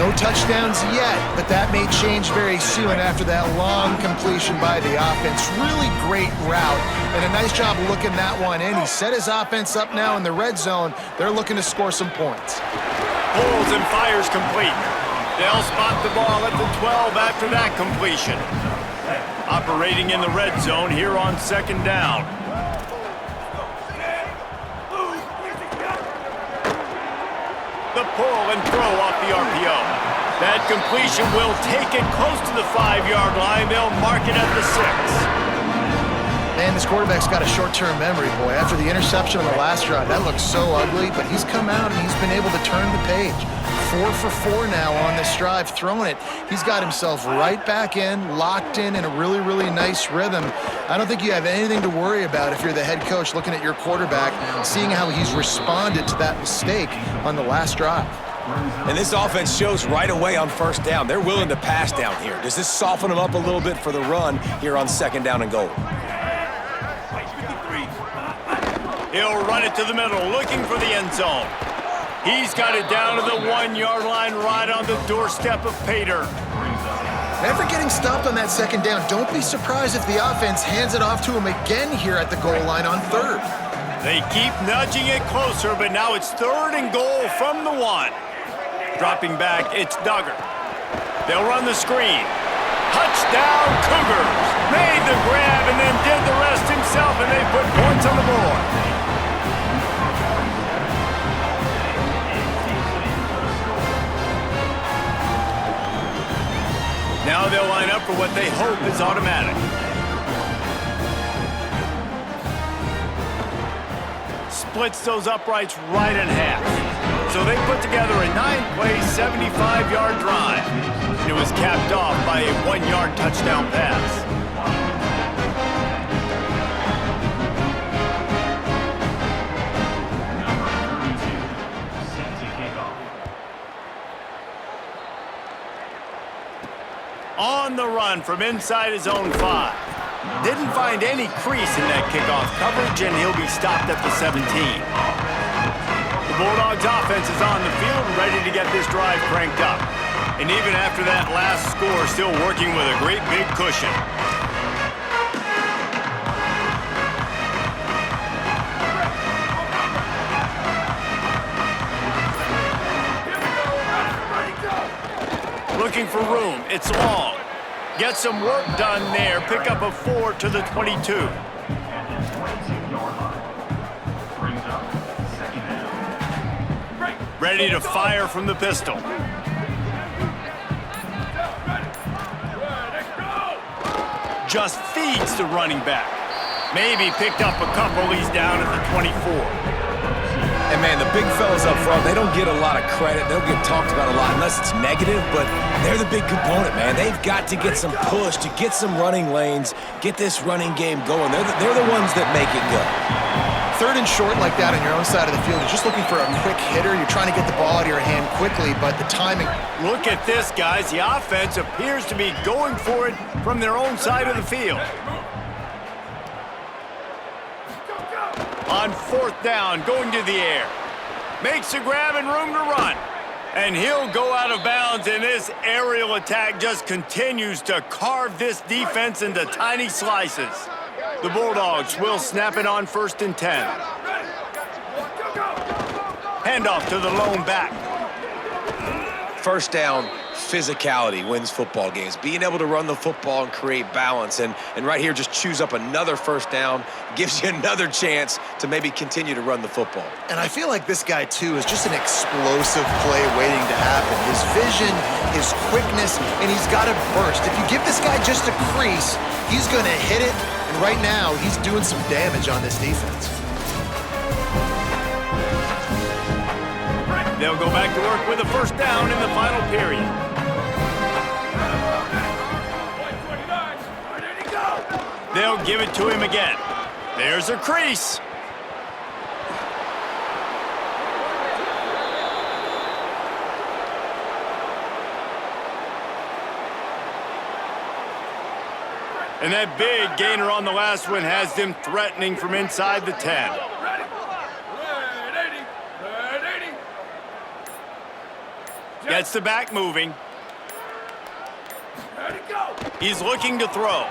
no touchdowns yet, but that may change very soon after that long completion by the offense. Really great route, and a nice job looking that one in. He set his offense up now in the red zone. They're looking to score some points. Pulls and fires complete. They'll spot the ball at the 12 after that completion. Operating in the red zone here on second down. The pull and throw off the RPO. That completion will take it close to the 5-yard line. They'll mark it at the 6. Man, this quarterback's got a short-term memory, boy. After the interception on the last drive, that looked so ugly, but he's come out and he's been able to turn the page. 4 for 4 now on this drive, throwing it. He's got himself right back in, locked in a really, really nice rhythm. I don't think you have anything to worry about if you're the head coach looking at your quarterback, seeing how he's responded to that mistake on the last drive. And this offense shows right away on first down. They're willing to pass down here. Does this soften them up a little bit for the run here on second down and goal? He'll run it to the middle, looking for the end zone. He's got it down to the 1-yard line, right on the doorstep of Pater. Never getting stopped on that second down. Don't be surprised if the offense hands it off to him again here at the goal line on third. They keep nudging it closer, but now it's 3rd and goal from the 1. Dropping back, it's Duggar. They'll run the screen. Touchdown, Cougars. Made the grab and then did the rest himself, and they put points on the board. Now they'll line up for what they hope is automatic. Splits those uprights right in half. So they put together a 9-play, 75-yard drive. It was capped off by a 1-yard touchdown pass. On the run from inside his own 5. Didn't find any crease in that kickoff coverage, and he'll be stopped at the 17. The Bulldogs offense is on the field, ready to get this drive cranked up. And even after that last score, still working with a great big cushion. Looking for room. It's long. Get some work done there. Pick up a 4 to the 22. Ready to fire from the pistol. Just feeds the running back. Maybe picked up a couple. He's down at the 24. And, man, the big fellas up front, they don't get a lot of credit. They don't get talked about a lot unless it's negative, but they're the big component, man. They've got to get some push, to get some running lanes, get this running game going. They're the ones that make it go. 3rd and short like that on your own side of the field. You're just looking for a quick hitter. You're trying to get the ball out of your hand quickly, but the timing. Look at this, guys. The offense appears to be going for it from their own side of the field. On 4th down, going to the air. Makes a grab and room to run. And he'll go out of bounds, and this aerial attack just continues to carve this defense into tiny slices. The Bulldogs will snap it on 1st and 10. Handoff to the lone back. First down, physicality wins football games. Being able to run the football and create balance. And right here, just choose up another first down. Gives you another chance to maybe continue to run the football. And I feel like this guy, too, is just an explosive play waiting to happen. His vision, his quickness, and he's got a burst. If you give this guy just a crease, he's going to hit it. And right now, he's doing some damage on this defense. They'll go back to work with a first down in the final period. They'll give it to him again. There's a crease. And that big gainer on the last one has them threatening from inside the 10. Gets the back moving. He's looking to throw.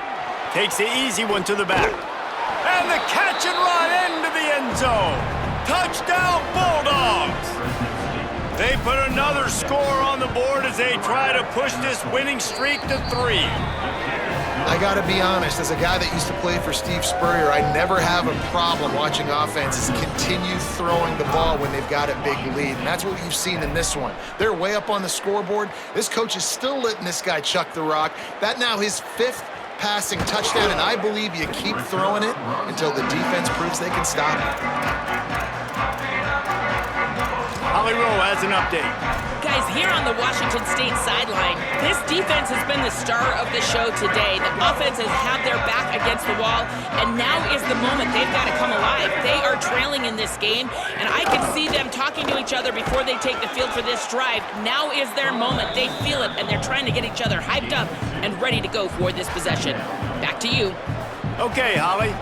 Takes the easy one to the back. And the catch and run into the end zone. Touchdown, Bulldogs! They put another score on the board as they try to push this winning streak to 3. I got to be honest, as a guy that used to play for Steve Spurrier, I never have a problem watching offenses continue throwing the ball when they've got a big lead. And that's what you've seen in this one. They're way up on the scoreboard. This coach is still letting this guy chuck the rock. That now his 5th passing touchdown, and I believe you keep throwing it until the defense proves they can stop it. Holly Rowe has an update. Guys, here on the Washington State sideline, this defense has been the star of the show today. The offense has had their back against the wall, and now is the moment they've got to come alive. They are trailing in this game, and I can see them talking to each other before they take the field for this drive. Now is their moment. They feel it, and they're trying to get each other hyped up and ready to go for this possession. Back to you. Okay, Holly.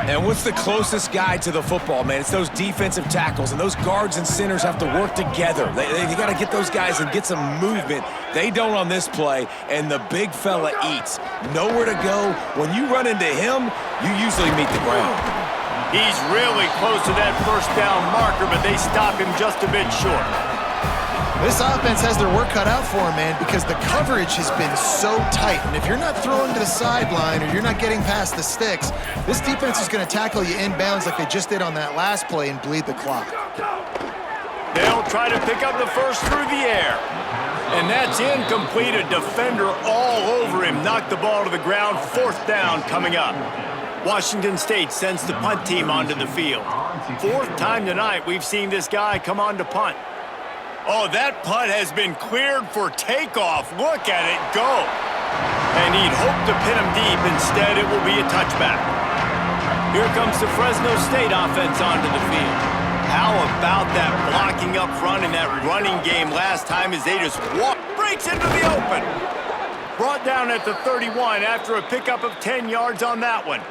And what's the closest guy to the football, man? It's those defensive tackles, and those guards and centers have to work together. They got to get those guys and get some movement. They don't on this play, and the big fella eats. Nowhere to go. When you run into him, you usually meet the ground. He's really close to that first down marker, but they stop him just a bit short. This offense has their work cut out for them, man, because the coverage has been so tight. And if you're not throwing to the sideline or you're not getting past the sticks, this defense is going to tackle you inbounds like they just did on that last play and bleed the clock. They'll try to pick up the first through the air. And that's incomplete. A defender all over him. Knocked the ball to the ground. 4th down coming up. Washington State sends the punt team onto the field. 4th time tonight we've seen this guy come on to punt. Oh, that punt has been cleared for takeoff. Look at it go. And he'd hoped to pin him deep. Instead, it will be a touchback. Here comes the Fresno State offense onto the field. How about that blocking up front in that running game last time as they just walk, breaks into the open. Brought down at the 31 after a pickup of 10 yards on that one.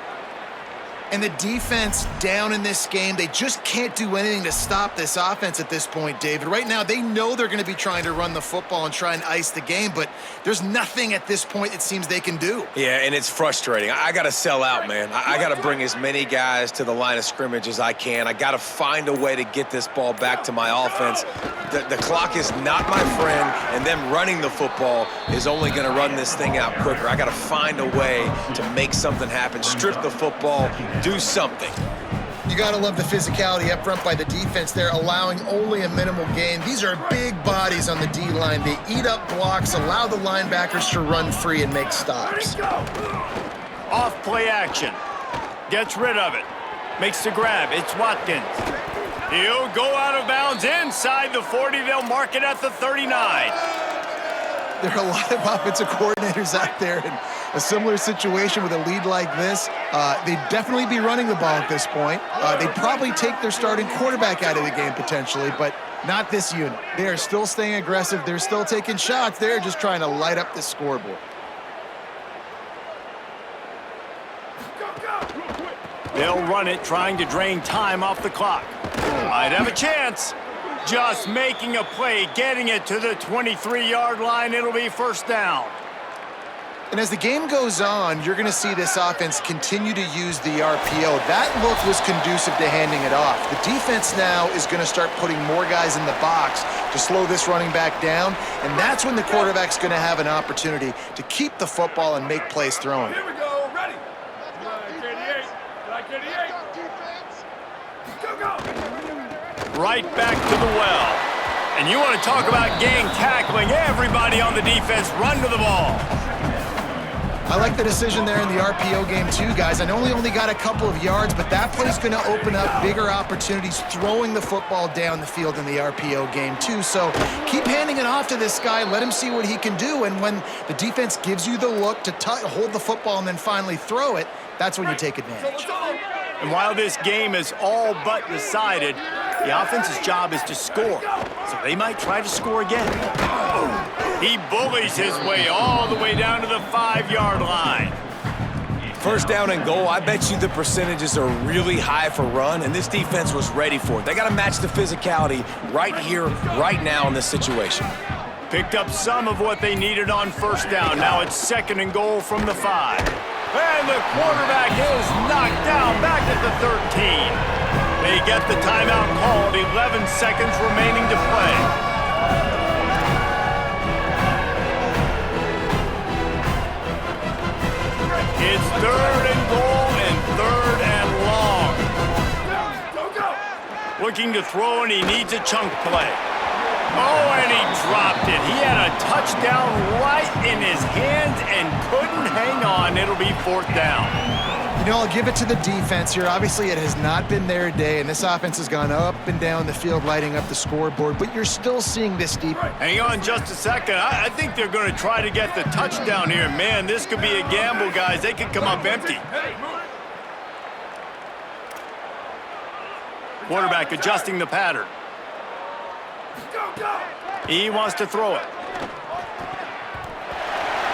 And the defense down in this game, they just can't do anything to stop this offense at this point, David. Right now, they know they're going to be trying to run the football and try and ice the game, but there's nothing at this point it seems they can do. Yeah, and it's frustrating. I got to sell out, man. I got to bring as many guys to the line of scrimmage as I can. I got to find a way to get this ball back to my offense. The clock is not my friend, and them running the football is only going to run this thing out quicker. I got to find a way to make something happen, strip the football, do something. You got to love the physicality up front by the defense there, allowing only a minimal gain. These are big bodies on the D-line. They eat up blocks, allow the linebackers to run free and make stops. Off play action. Gets rid of it. Makes the grab. It's Watkins. He'll go out of bounds inside the 40. They'll mark it at the 39. There are a lot of offensive coordinators out there in a similar situation with a lead like this. They'd definitely be running the ball at this point. They'd probably take their starting quarterback out of the game potentially, but not this unit. They are still staying aggressive. They're still taking shots. They're just trying to light up the scoreboard. They'll run it, trying to drain time off the clock. Might have a chance. Just making a play, getting it to the 23-yard line. It'll be 1st down. And as the game goes on, you're going to see this offense continue to use the RPO. That look was conducive to handing it off. The defense now is going to start putting more guys in the box to slow this running back down, and that's when the quarterback's going to have an opportunity to keep the football and make plays throwing. Here we go, ready. Right back to the well. And you want to talk about gang tackling. Everybody on the defense run to the ball. I like the decision there in the RPO game too, guys. I know he only got a couple of yards, but that play's going to open up bigger opportunities throwing the football down the field in the RPO game too. So keep handing it off to this guy. Let him see what he can do. And when the defense gives you the look to hold the football and then finally throw it, that's when you take advantage. And while this game is all but decided, the offense's job is to score. So they might try to score again. He bullies his way all the way down to the 5-yard line. First down and goal, I bet you the percentages are really high for run, and this defense was ready for it. They got to match the physicality right here, right now in this situation. Picked up some of what they needed on first down. Now it's 2nd and goal from the 5. And the quarterback is knocked down back at the 13. They get the timeout called, 11 seconds remaining to play. It's 3rd and goal and 3rd and long. Looking to throw, and he needs a chunk play. Oh, and he dropped it. He had a touchdown right in his hands and couldn't hang on. It'll be 4th down. You know, I'll give it to the defense here. Obviously, it has not been their day, and this offense has gone up and down the field, lighting up the scoreboard, but you're still seeing this deep. Hang on just a second. I think they're going to try to get the touchdown here. Man, this could be a gamble, guys. They could come up empty. Quarterback adjusting the pattern. He wants to throw it.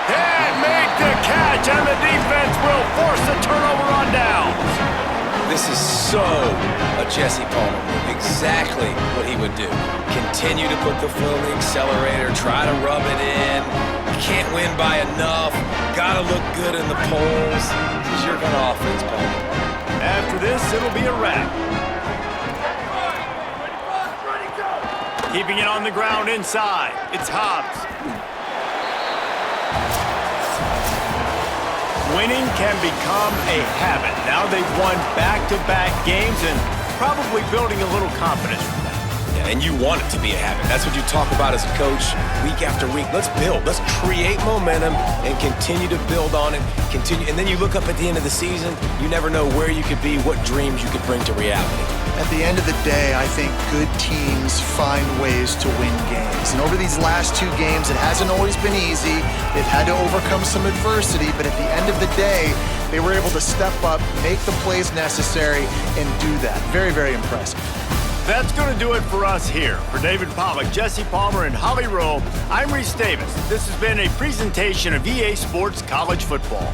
And make the catch, and the defense will force a turnover on downs. This is so a Jesse Palmer move. Exactly what he would do. Continue to put the foot on the accelerator, try to rub it in. Can't win by enough. Gotta look good in the polls. This is your kind of offense, Palmer. After this, it'll be a wrap. Keeping it on the ground inside. It's Hobbs. Winning can become a habit. Now they've won back-to-back games and probably building a little confidence from that. Yeah, and you want it to be a habit. That's what you talk about as a coach week after week. Let's build. Let's create momentum and continue to build on it. Continue, and then you look up at the end of the season, you never know where you could be, what dreams you could bring to reality. At the end of the day, I think good teams find ways to win games. And over these last 2 games, it hasn't always been easy. They've had to overcome some adversity, but at the end of the day, they were able to step up, make the plays necessary, and do that. Very, very impressive. That's going to do it for us here. For David Pollack, Jesse Palmer, and Holly Rowe, I'm Reese Davis. This has been a presentation of EA Sports College Football.